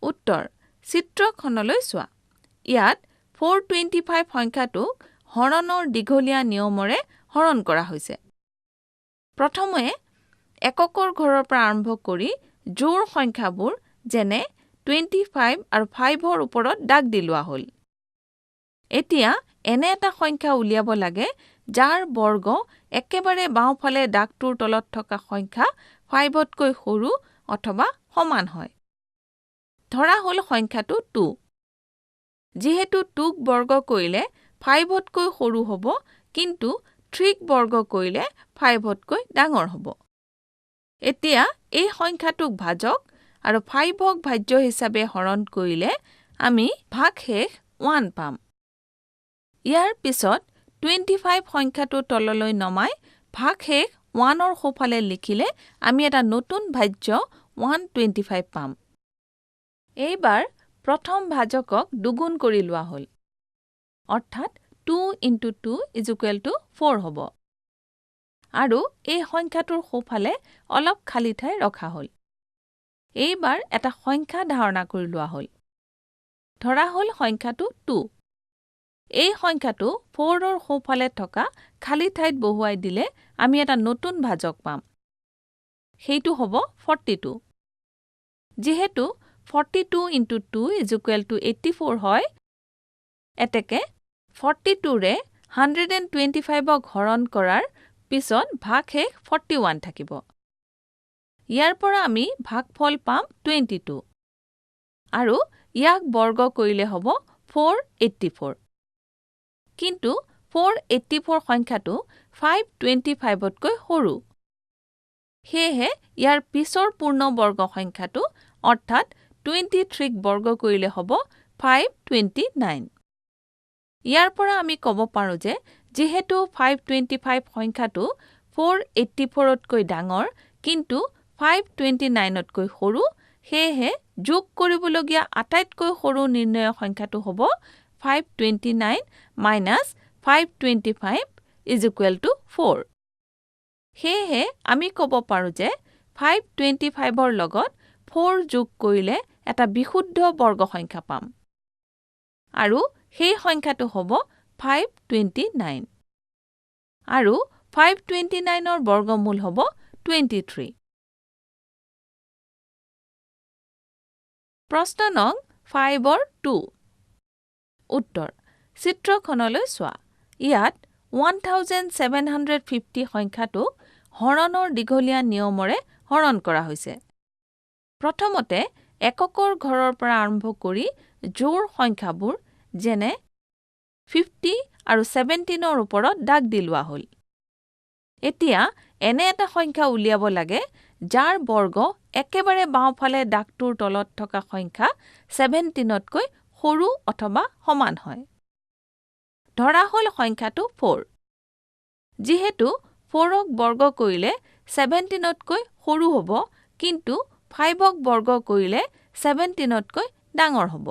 উত্তৰ চিত্ৰখনলৈ চোৱা। ইয়াত 425 সংখ্যাটোক হৰণৰ দীঘলীয়া নিয়মেৰে হৰণ কৰা হৈছে। প্ৰথমে এককৰ ঘৰৰ পৰা আৰম্ভ কৰি জোড় সংখ্যাবোৰ যেনে 25 আৰু 5ৰ ওপৰত দাগ দি লোৱা হ'ল। এতিয়া এনে এটা সংখ্যা উলিয়াব লাগে যাৰ বৰ্গ একেবাৰে বাওঁফালে দাগটোৰ তলত থকা সংখ্যা 5তকৈ সৰু অথবা সমান হয়। ধৰা হ'ল সংখ্যাটো 2। যিহেতু 2ক বৰ্গ কৰিলে 5তকৈ সৰু হ'ব, কিন্তু 3ক বৰ্গ কৰিলে 5তকৈ ডাঙৰ হ'ব। এতিয়া এই সংখ্যাটোক ভাজক আৰু 5ক ভাজ্য হিচাপে হৰণ কৰিলে আমি ভাগশেষ 1 পাম। ইয়াৰ পিছত 25 সংখ্যাটো তললৈ নমাই ভাগশেষ 1ৰ সোঁফালে লিখিলে আমি এটা নতুন ভাজ্য 125 পাম। এইবাৰ প্ৰথম ভাজকক দুগুণ কৰি লোৱা হ'ল, অৰ্থাৎ 2 × 2 = 4 হ'ব। আৰু এই সংখ্যাটোৰ সোঁফালে অলপ খালী ঠাই ৰখা হ'ল। এইবাৰ এটা সংখ্যা ধাৰণা কৰি লোৱা হ'ল। ধৰা হ'ল সংখ্যাটো 2। এই সংখ্যাটো 4ৰ সোঁফালে থকা খালী ঠাইত বহুৱাই দিলে আমি এটা নতুন ভাজক পাম। সেইটো হ'ব 42। যিহেতু 42 × 2 = 84 হয়, এতেকে 42ৰে 125ক হৰণ কৰাৰ পিছত ভাগশেষ 41 থাকিব। ইয়াৰ পৰা আমি ভাগফল পাম 22 আৰু ইয়াক বৰ্গ কৰিলে হ'ব 484। কিন্তু 484 সংখ্যাটো 525তকৈ সৰু। সেয়েহে ইয়াৰ পিছৰ পূৰ্ণ বৰ্গ সংখ্যাটো অৰ্থাৎ 23ক বৰ্গ কৰিলে হ'ব 529। ইয়াৰ পৰা আমি ক'ব পাৰোঁ যে যিহেতু 525 সংখ্যাটো 484তকৈ ডাঙৰ কিন্তু 529তকৈ সৰু, সেয়েহে যোগ কৰিবলগীয়া আটাইতকৈ সৰু নিৰ্ণয় সংখ্যাটো হ'ব 529 মাইনাছ 525 = 4। সেয়েহে আমি ক'ব পাৰোঁ যে 525ৰ লগত 4 যোগ কৰিলে এটা বিশুদ্ধ বৰ্গ সংখ্যা পাম আৰু সেই সংখ্যাটো হ'ব 529 আৰু 529ৰ বৰ্গমূল হ'ব 23। প্ৰশ্ন নং 5ৰ 2। উত্তৰ চিত্ৰখনলৈ চোৱা। ইয়াত 1750 সংখ্যাটোক হৰণৰ দীঘলীয়া নিয়মৰে হৰণ কৰা হৈছে। প্ৰথমতে এককৰ ঘৰৰ পৰা আৰম্ভ কৰি জোড় সংখ্যাবোৰ যেনে 50 আৰু 17ৰ ওপৰত দাগ দি লোৱা হ'ল। এতিয়া এনে এটা সংখ্যা উলিয়াব লাগে যাৰ বৰ্গ একেবাৰে বাওঁফালে দাগটোৰ তলত থকা সংখ্যা 17তকৈ সৰু অথবা সমান হয়। ধৰা হ'ল সংখ্যাটো 4। যিহেতু 4ক বৰ্গ কৰিলে 17তকৈ সৰু হ'ব, কিন্তু 5ক বৰ্গ কৰিলে 17তকৈ ডাঙৰ হ'ব।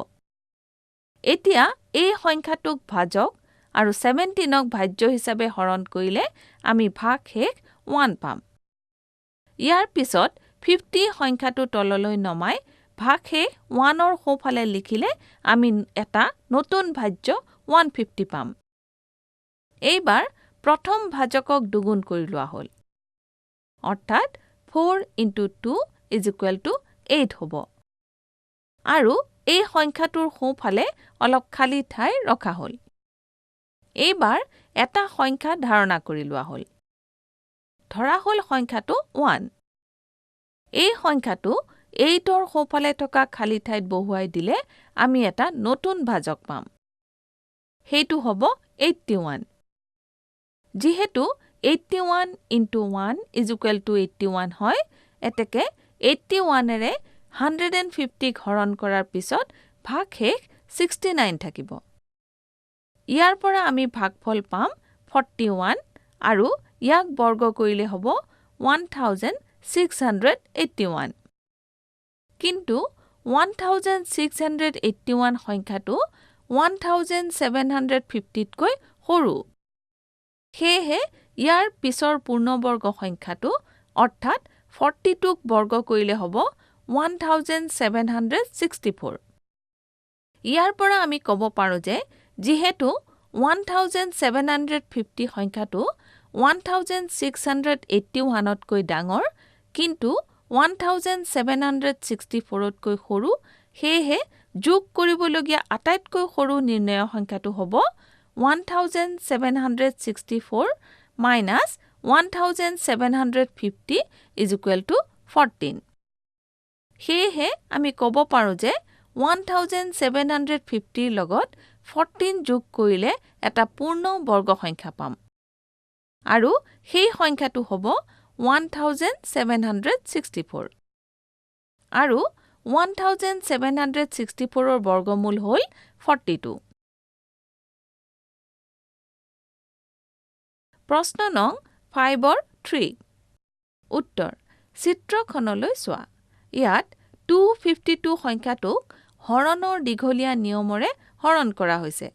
এতিয়া এই সংখ্যাটোক ভাজক আৰু 17ক ভাজ্য হিচাপে হৰণ কৰিলে আমি ভাগশেষ 1 পাম। ইয়াৰ পিছত 50 সংখ্যাটো তললৈ নমাই ভাগশেষ 1ৰ সোঁফালে লিখিলে আমি এটা নতুন ভাজ্য 150 পাম। এইবাৰ প্ৰথম ভাজকক দুগুণ কৰি লোৱা হ'ল, অৰ্থাৎ 4 × 2 = 8 হ'ব। আৰু এই সংখ্যাটোৰ সোঁফালে অলপ খালী ঠাই ৰখা হ'ল। এইবাৰ এটা সংখ্যা ধাৰণা কৰি লোৱা হ'ল। ধৰা হ'ল সংখ্যাটো 1। এই সংখ্যাটো 8ৰ সোঁফালে থকা খালী ঠাইত বহুৱাই দিলে আমি এটা নতুন ভাজক পাম। সেইটো হ'ব 81। যিহেতু 81 × 1 = 81 হয়, এতেকে 81ৰে 150ক হৰণ কৰাৰ পিছত ভাগশেষ 69 থাকিব। ইয়াৰ পৰা আমি ভাগফল পাম 41 আৰু ইয়াক বৰ্গ কৰিলে হ'ব 1681। কিন্তু 1681 সংখ্যাটো 1750তকৈ সৰু। সেয়েহে ইয়াৰ পিছৰ পূৰ্ণবৰ্গ সংখ্যাটো অৰ্থাৎ 42ক বৰ্গ কৰিলে হ'ব 1764। ইয়াৰ পৰা আমি ক'ব পাৰোঁ যে যিহেতু 1750 সংখ্যাটো 1681তকৈ ডাঙৰ কিন্তু 1764তকৈ সৰু, সেয়েহে যোগ কৰিবলগীয়া আটাইতকৈ সৰু নিৰ্ণয় সংখ্যাটো হ'ব 1764 মাইনাছ 1750 = 14। সেয়েহে আমি ক'ব পাৰোঁ যে 1750ৰ লগত 14 যোগ কৰিলে এটা পূৰ্ণ বৰ্গ সংখ্যা পাম আৰু সেই সংখ্যাটো হ'ব 1764। আৰু 1764ৰ বৰ্গমূল হ'ল 42। প্ৰশ্ন নং 5ৰ 3। উত্তৰ চিত্ৰখনলৈ চোৱা। ইয়াত 252 সংখ্যাটোক হৰণৰ দীঘলীয়া নিয়মৰে হৰণ কৰা হৈছে।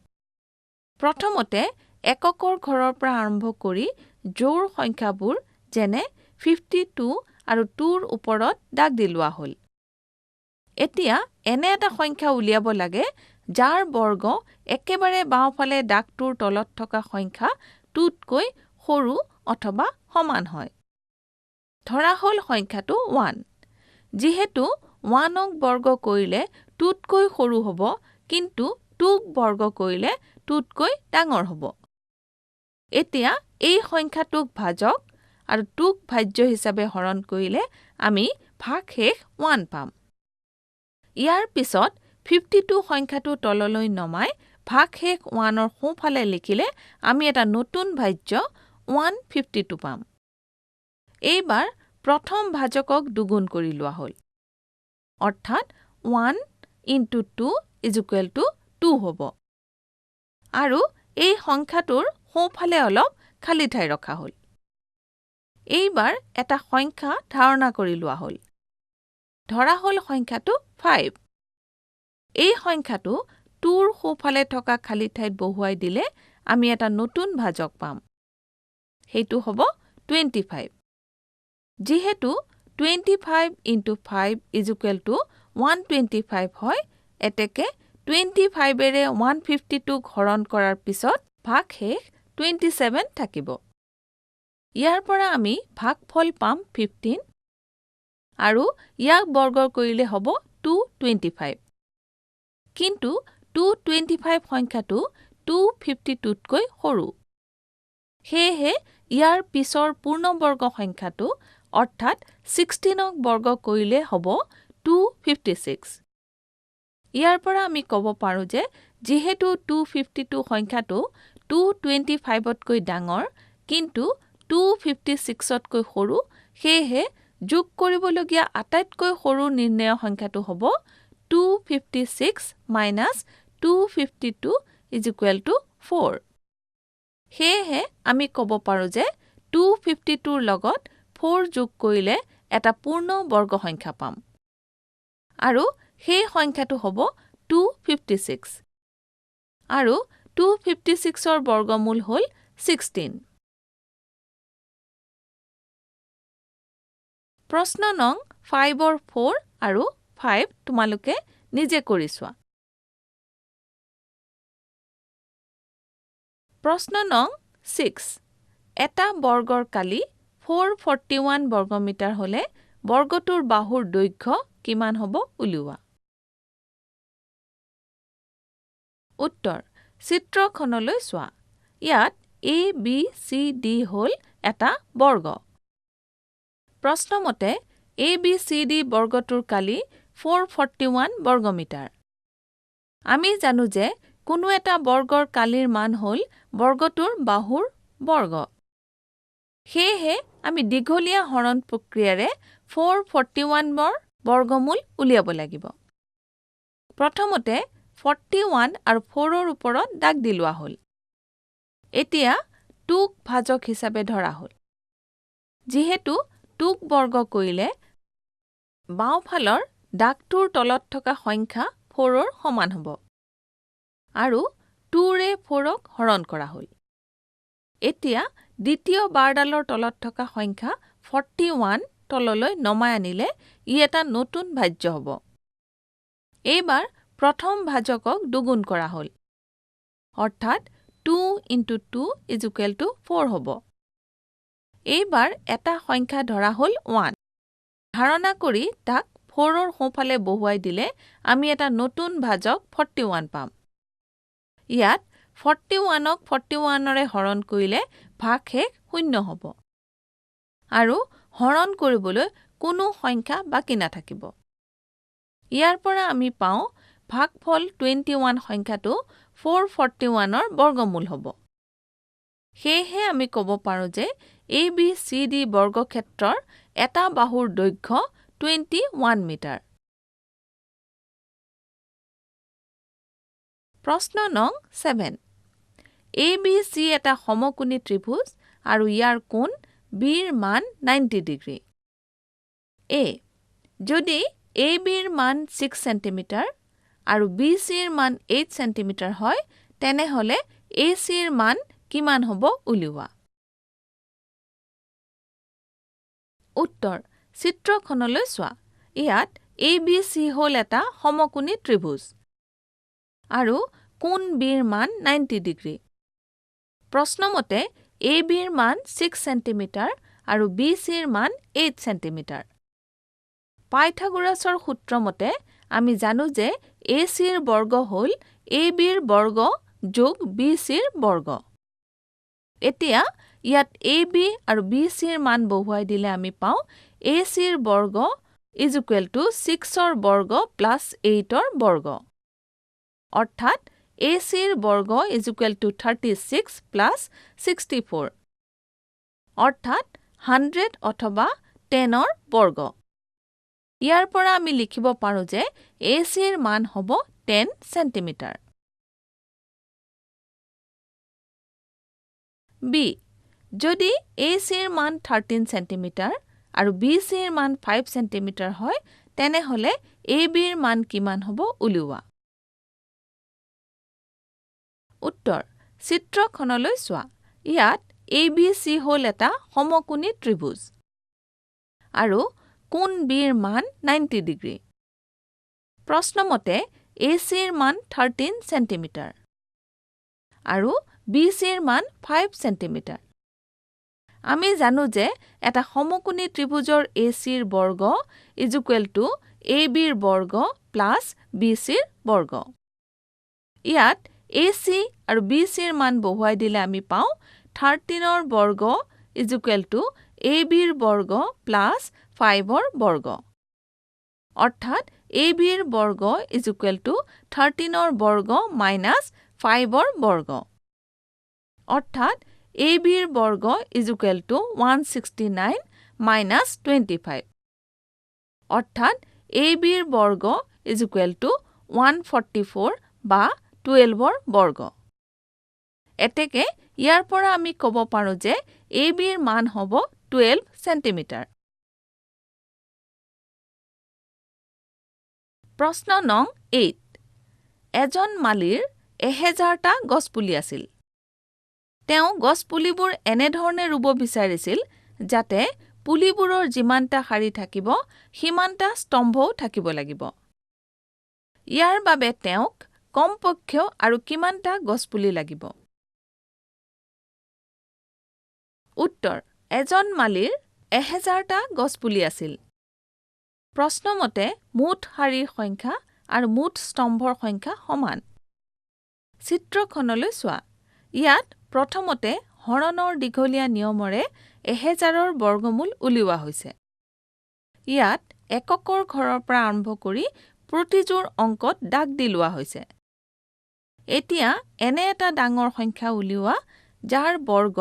প্ৰথমতে এককৰ ঘৰৰ পৰা আৰম্ভ কৰি জোড় সংখ্যাবোৰ যেনে 52 আৰু 2ৰ ওপৰত দাগ দি লোৱা হ'ল। এতিয়া এনে এটা সংখ্যা উলিয়াব লাগে যাৰ বৰ্গ একেবাৰে বাওঁফালে দাগটোৰ তলত থকা সংখ্যা 2তকৈ সৰু অথবা সমান হয়। ধৰা হ'ল সংখ্যাটো 1। যিহেতু 1ক বৰ্গ কৰিলে 2তকৈ সৰু হ'ব, কিন্তু 2ক বৰ্গ কৰিলে 2তকৈ ডাঙৰ হ'ব। এতিয়া এই সংখ্যাটোক ভাজক আৰু 2ক ভাজ্য হিচাপে হৰণ কৰিলে আমি ভাগশেষ 1 পাম। ইয়াৰ পিছত 52 সংখ্যাটো তললৈ নমাই ভাগশেষ 1ৰ সোঁফালে লিখিলে আমি এটা নতুন ভাজ্য 152 পাম। এইবাৰ প্ৰথম ভাজকক দুগুণ কৰি লোৱা হ'ল, অৰ্থাৎ 1 × 2 = 2 হ'ব। আৰু এই সংখ্যাটোৰ সোঁফালে অলপ খালী ঠাই ৰখা হ'ল। এইবাৰ এটা সংখ্যা ধাৰণা কৰি লোৱা হ'ল। ধৰা হ'ল সংখ্যাটো 5। এই সংখ্যাটো 2ৰ সোঁফালে থকা খালী ঠাইত বহুৱাই দিলে আমি এটা নতুন ভাজক পাম। সেইটো হ'ব 25। যিহেতু 25 × 5 = 125 হয়, এতেকে 25ৰে 152ক হৰণ কৰাৰ পিছত ভাগশেষ 27 থাকিব। ইয়াৰ পৰা আমি ভাগফল পাম 15 আৰু ইয়াক বৰ্গ কৰিলে হ'ব 225। কিন্তু 225 সংখ্যাটো 252তকৈ সৰু। সেয়েহে ইয়াৰ পিছৰ পূৰ্ণবৰ্গ সংখ্যাটো অৰ্থাৎ 16ক বৰ্গ কৰিলে হ'ব 256। ইয়াৰ পৰা আমি ক'ব পাৰোঁ যে যিহেতু 252 সংখ্যাটো 225তকৈ ডাঙৰ কিন্তু 256তকৈ সৰু, সেয়েহে যোগ কৰিবলগীয়া আটাইতকৈ সৰু নিৰ্ণেয় সংখ্যাটো হ'ব 256 - 252 = 4। সেয়েহে আমি ক'ব পাৰোঁ যে 252ৰ লগত 4 যোগ কৰিলে এটা পূৰ্ণ বৰ্গ সংখ্যা পাম। আৰু সেই সংখ্যাটো হ'ব 256। আৰু 256ৰ বৰ্গমূল হ'ল 16। প্ৰশ্ন নং 5ৰ 4 আৰু 5 তোমালোকে নিজে কৰি চোৱা। প্ৰশ্ন নং 6, এটা বৰ্গৰ কালি 441 বৰ্গমিটাৰ হ'লে বৰ্গটোৰ বাহুৰ দৈৰ্ঘ্য কিমান হ'ব উলিওৱা। উত্তৰ, চিত্ৰখনলৈ চোৱা। ইয়াত ABCD হ'ল এটা বৰ্গ। প্ৰশ্নমতে ABCD বৰ্গটোৰ কালি 441 বৰ্গমিটাৰ। আমি জানো যে কোনো এটা বৰ্গৰ কালিৰ মান হ'ল বৰ্গটোৰ বাহুৰ বৰ্গ। সেয়েহে আমি দীঘলীয়া হৰণ প্ৰক্ৰিয়াৰে 441ৰ বৰ্গমূল উলিয়াব লাগিব। প্ৰথমতে 41 আৰু 4ৰ ওপৰত দাগ দি লোৱা হ'ল। এতিয়া 2ক ভাজক হিচাপে ধৰা হ'ল। যিহেতু 2ক বৰ্গ কৰিলে বাওঁফালৰ দাগটোৰ তলত থকা সংখ্যা 4ৰ সমান হ'ব। আৰু 2ৰে 4ক হৰণ কৰা হ'ল। এতিয়া দ্বিতীয় বাৰডালৰ তলত থকা সংখ্যা 41 তললৈ নমাই আনিলে ই এটা নতুন ভাজ্য হ'ব। এইবাৰ প্ৰথম ভাজকক দুগুণ কৰা হ'ল, অৰ্থাৎ 2 × 2 = 4 হ'ব। এইবাৰ এটা সংখ্যা ধৰা হ'ল 1। ধাৰণা কৰি তাক 4ৰ সোঁফালে বহুৱাই দিলে আমি এটা নতুন ভাজক 41 পাম। ইয়াত 41ক 41ৰে হৰণ কৰিলে ভাগশেষ 0 হ'ব। আৰু হৰণ কৰিবলৈ কোনো সংখ্যা বাকী নাথাকিব। ইয়াৰ পৰা আমি পাওঁ ভাগফল 21 সংখ্যাটো 441ৰ বৰ্গমূল হ'ব। সেয়েহে আমি ক'ব পাৰোঁ যে ABCD বৰ্গক্ষেত্ৰৰ এটা বাহুৰ দৈৰ্ঘ্য 21 মিটাৰ। প্ৰশ্ন নং 7, ABC এটা সমকোণী ত্ৰিভুজ আৰু ইয়াৰ কোণ Bৰ মান 90 ডিগ্ৰী। A, যদি ABৰ মান 6 চেণ্টিমিটাৰ আৰু BCৰ মান 8 চেণ্টিমিটাৰ হয়, তেনেহ'লে ACৰ মান কিমান হ'ব উলিওৱা। উত্তৰ, চিত্ৰখনলৈ চোৱা। ইয়াত ABC হ'ল এটা সমকোণী ত্ৰিভুজ আৰু কোণ Bৰ মান 90 ডিগ্ৰী। প্ৰশ্নমতে ABৰ মান 6 চেণ্টিমিটাৰ আৰু BCৰ মান 8 চেণ্টিমিটাৰ। পাইথাগোৰাছৰ সূত্ৰ মতে আমি জানো যে ACৰ বৰ্গ হ'ল ABৰ বৰ্গ যোগ BCৰ বৰ্গ। এতিয়া ইয়াত AB আৰু BCৰ মান বহুৱাই দিলে আমি পাওঁ ACৰ বৰ্গ is equal to 6ৰ বৰ্গ plus 8ৰ বৰ্গ। অৰ্থাৎ ACৰ বৰ্গ is equal to 36 plus 64। অৰ্থাৎ 100 অথবা 10ৰ বৰ্গ। ইয়াৰ পৰা আমি লিখিব পাৰো যে ACৰ মান হ'ব 10 সেন্টিমিটাৰ। B, যদি ACৰ মান 13 সেন্টিমিটাৰ আৰু BCৰ মান 5 সেন্টিমিটাৰ হয় তেনেহলে ABৰ মান কিমান হ'ব উলিওৱা। উত্তৰ, চিত্ৰখনলৈ চোৱা। ইয়াত ABC হ'ল এটা সমকোণী ত্ৰিভুজ আৰু কোণ Bৰ মান 90 ডিগ্ৰী। প্ৰশ্নমতে ACৰ মান 13 সেন্টিমিটাৰ আৰু BCৰ মান 5 সেন্টিমিটাৰ। আমি জানো যে এটা সমকোণী ত্ৰিভুজৰ ACৰ বৰ্গ is equal to ABৰ বৰ্গ plus BCৰ বৰ্গ। ইয়াত AC আৰু BCৰ মান বহুৱাই দিলে আমি পাওঁ 13ৰ বৰ্গ is equal to ABৰ বৰ্গ plus 5ৰ বৰ্গ। অৰ্থাৎ ABৰ বৰ্গ is equal to 13ৰ বৰ্গ minus 5ৰ বৰ্গ। অৰ্থাৎ ABৰ বৰ্গ is equal to 169 minus 25। অৰ্থাৎ ABৰ বৰ্গ is equal to 144 বা 12ৰ বৰ্গ। এতেকে ইয়াৰ পৰা আমি ক'ব পাৰো যে ABৰ মান হ'ব 12 সেন্টিমিটাৰ। প্ৰশ্ন নং 8। এজন মালীৰ 1000টা গছপুলি আছিল। তেওঁ গছপুলিবোৰ এনেধৰণে ৰুব বিচাৰিছিল যাতে পুলিবোৰৰ যিমানটা শাৰী থাকিব সিমানটা স্তম্ভও থাকিব লাগিব। ইয়াৰ বাবে তেওঁক কমপক্ষেও আৰু কিমানটা গছপুলি লাগিব? উত্তৰ, এজন মালীৰ 1000টা গছপুলি আছিল। প্ৰশ্নমতে মুঠ শাৰীৰ সংখ্যা আৰু মুঠ স্তম্ভৰ সংখ্যা সমান। চিত্ৰখনলৈ চোৱা। ইয়াত প্ৰথমতে হৰণৰ দীঘলীয়া নিয়মৰে 1000ৰ বৰ্গমূল উলিওৱা হৈছে। ইয়াত এককৰ ঘৰৰ পৰা আৰম্ভ কৰি প্ৰতিযোৰ অংকত দাগ দি লোৱা হৈছে। এতিয়া এনে এটা ডাঙৰ সংখ্যা উলিওৱা যাৰ বৰ্গ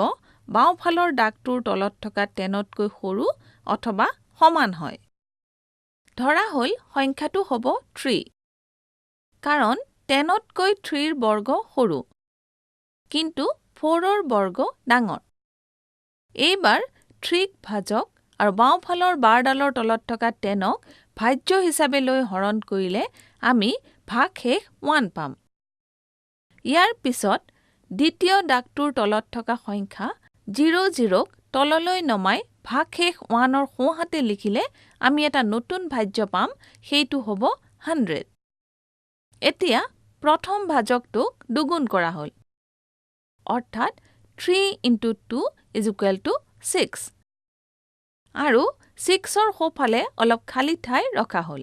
বাওঁফালৰ দাগটোৰ তলত থকা 10তকৈ সৰু অথবা সমান হয়। ধৰা হ'ল সংখ্যাটো হ'ব 3, কাৰণ 10তকৈ 3ৰ বৰ্গ সৰু, কিন্তু 4ৰ বৰ্গ ডাঙৰ। এইবাৰ 3ক ভাজক আৰু বাওঁফালৰ বাৰডালৰ তলত থকা 10ক ভাজ্য হিচাপে লৈ হৰণ কৰিলে আমি ভাগশেষ 1 পাম। ইয়াৰ পিছত দ্বিতীয় দাগটোৰ তলত থকা সংখ্যা 00ক তললৈ নমাই ভাগশেষ 1ৰ সোঁহাতে লিখিলে আমি এটা নতুন ভাজ্য পাম, সেইটো হ'ব 100। এতিয়া প্ৰথম ভাজকটোক দুগুণ কৰা হ'ল, অৰ্থাৎ 3 into 2 is equal to 6। আৰু 6ৰ সোঁফালে অলপ খালী ঠাই ৰখা হ'ল।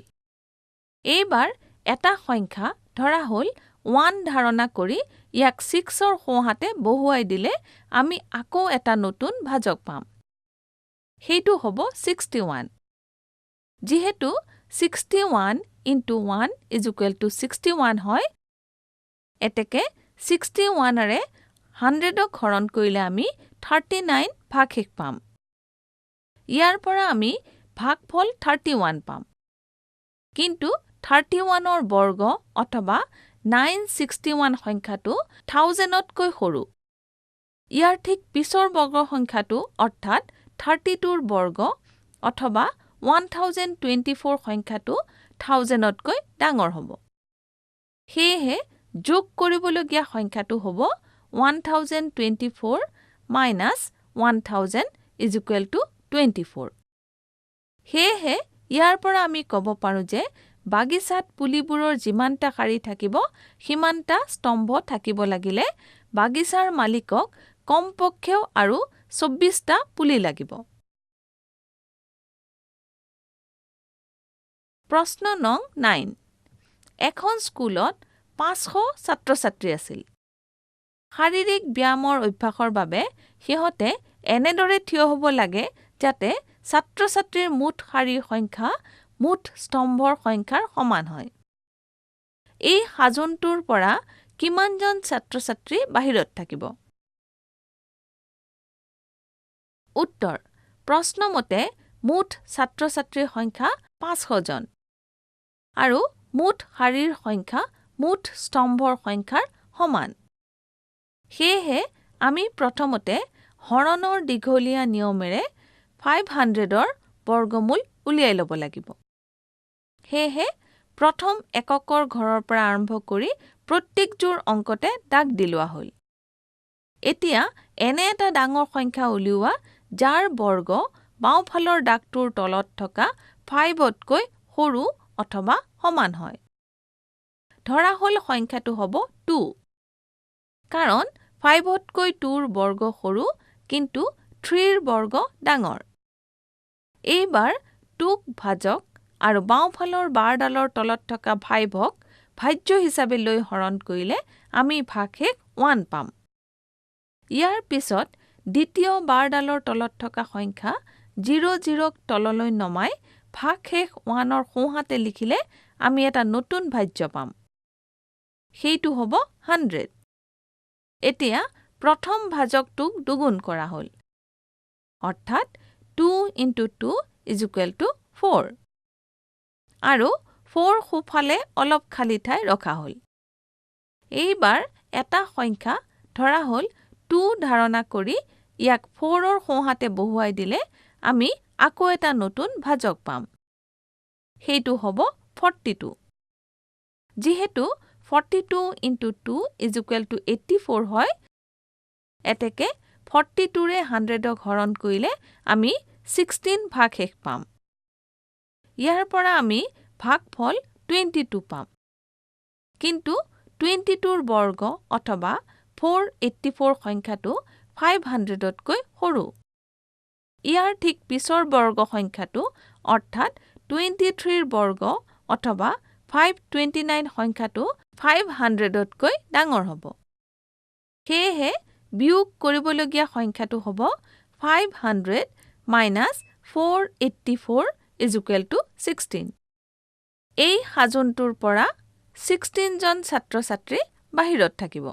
এইবাৰ এটা সংখ্যা ধৰা হ'ল 1 ধাৰণা কৰি ইয়াক 6ৰ সোঁহাতে বহুৱাই দিলে আমি আকৌ এটা নতুন ভাজক পাম, সেইটো হ'ব 61। যিহেতু 61 into 1 is equal to 61 হয়, এতেকে 61ৰে 100ক হৰণ কৰিলে আমি 39 ভাগশেষ পাম। ইয়াৰ পৰা আমি ভাগফল 31 পাম। কিন্তু 31ৰ বৰ্গ অথবা 961 সংখ্যাটো 1000তকৈ সৰু। ইয়াৰ ঠিক পিছৰ বৰ্গ সংখ্যাটো অৰ্থাৎ 32ৰ বৰ্গ অথবা 1024 সংখ্যাটো 1000তকৈ ডাঙৰ হ'ব। সেয়েহে যোগ কৰিবলগীয়া সংখ্যাটো হ'ব 1024 minus 1000 is equal to 24। সেয়েহে ইয়াৰ পৰা আমি ক'ব পাৰো যে বাগিচাত পুলিবোৰৰ যিমানটা শাৰী থাকিব সিমানটা স্তম্ভ থাকিব লাগিলে বাগিচাৰ মালিকক কমপক্ষেও আৰু 24টা পুলি লাগিব। প্ৰশ্ন নং 9। এখন স্কুলত 500 ছাত্ৰ-ছাত্ৰী আছিল। শাৰীৰিক ব্যায়ামৰ অভ্যাসৰ বাবে সিহঁতে এনেদৰে থিয় হ'ব লাগে যাতে ছাত্ৰ-ছাত্ৰীৰ মুঠ শাৰীৰ সংখ্যা মুঠ স্তম্ভৰ সংখ্যাৰ সমান হয়। এই সাজোনটোৰ পৰা কিমানজন ছাত্ৰ-ছাত্ৰী বাহিৰত থাকিব? উত্তৰ: প্ৰশ্নমতে মুঠ ছাত্ৰ-ছাত্ৰীৰ সংখ্যা 500 জন আৰু মুঠ শাৰীৰ সংখ্যা মুঠ স্তম্ভৰ সংখ্যাৰ সমান। সেয়েহে আমি প্ৰথমতে হৰণৰ দীঘলীয়া নিয়মেৰে 500ৰ বৰ্গমূল উলিয়াই ল'ব লাগিব। সেয়েহে প্ৰথম এককৰ ঘৰৰ পৰা আৰম্ভ কৰি প্ৰত্যেকযোৰ অংকতে দাগ দি লোৱা হ'ল। এতিয়া এনে এটা ডাঙৰ সংখ্যা উলিওৱা যাৰ বৰ্গ বাওঁফালৰ দাগটোৰ তলত থকা 5তকৈ সৰু অথবা সমান হয়। ধৰা হ'ল সংখ্যাটো হ'ব 2, কাৰণ 5তকৈ 2ৰ বৰ্গ সৰু কিন্তু 3ৰ বৰ্গ ডাঙৰ। এইবাৰ 2ক ভাজক আৰু বাওঁফালৰ বাৰডালৰ তলত থকা 5ক ভাজ্য হিচাপে লৈ হৰণ কৰিলে আমি ভাগশেষ 1 পাম। ইয়াৰ পিছত দ্বিতীয় বাৰডালৰ তলত থকা সংখ্যা 00ক তললৈ নমাই ভাগশেষ 1ৰ সোঁহাতে লিখিলে আমি এটা নতুন ভাজ্য পাম। সেইটো হ'ব 100। এতিয়া প্ৰথম ভাজকটোক দুগুণ কৰা হ'ল, অৰ্থাৎ 2 × 2 = 4। আৰু 4 সোঁফালে অলপ খালী ঠাই ৰখা হ'ল। এইবাৰ এটা সংখ্যা ধৰা হ'ল 2 ধাৰণা কৰি ইয়াক 4ৰ সোঁহাতে বহুৱাই দিলে আমি আকৌ এটা নতুন ভাজক পাম। সেইটো হ'ব 42। যিহেতু 42 × 2 = 84 হয়, এতেকে 42ৰে 100ক হৰণ কৰিলে আমি 16 ভাগশেষ পাম। ইয়াৰ পৰা আমি ভাগফল 22 পাম। কিন্তু 22ৰ বৰ্গ অথবা 484 সংখ্যাটো 500তকৈ সৰু। ইয়াৰ ঠিক পিছৰ বৰ্গ সংখ্যাটো অৰ্থাৎ 23ৰ বৰ্গ অথবা 529 সংখ্যাটো 500তকৈ ডাঙৰ হ'ব। সেয়েহে বিয়োগ কৰিবলগীয়া সংখ্যাটো হ'ব 500 - 484 = 16। এই সাজোনটোৰ পৰা 16জন ছাত্ৰ-ছাত্ৰী বাহিৰত থাকিব।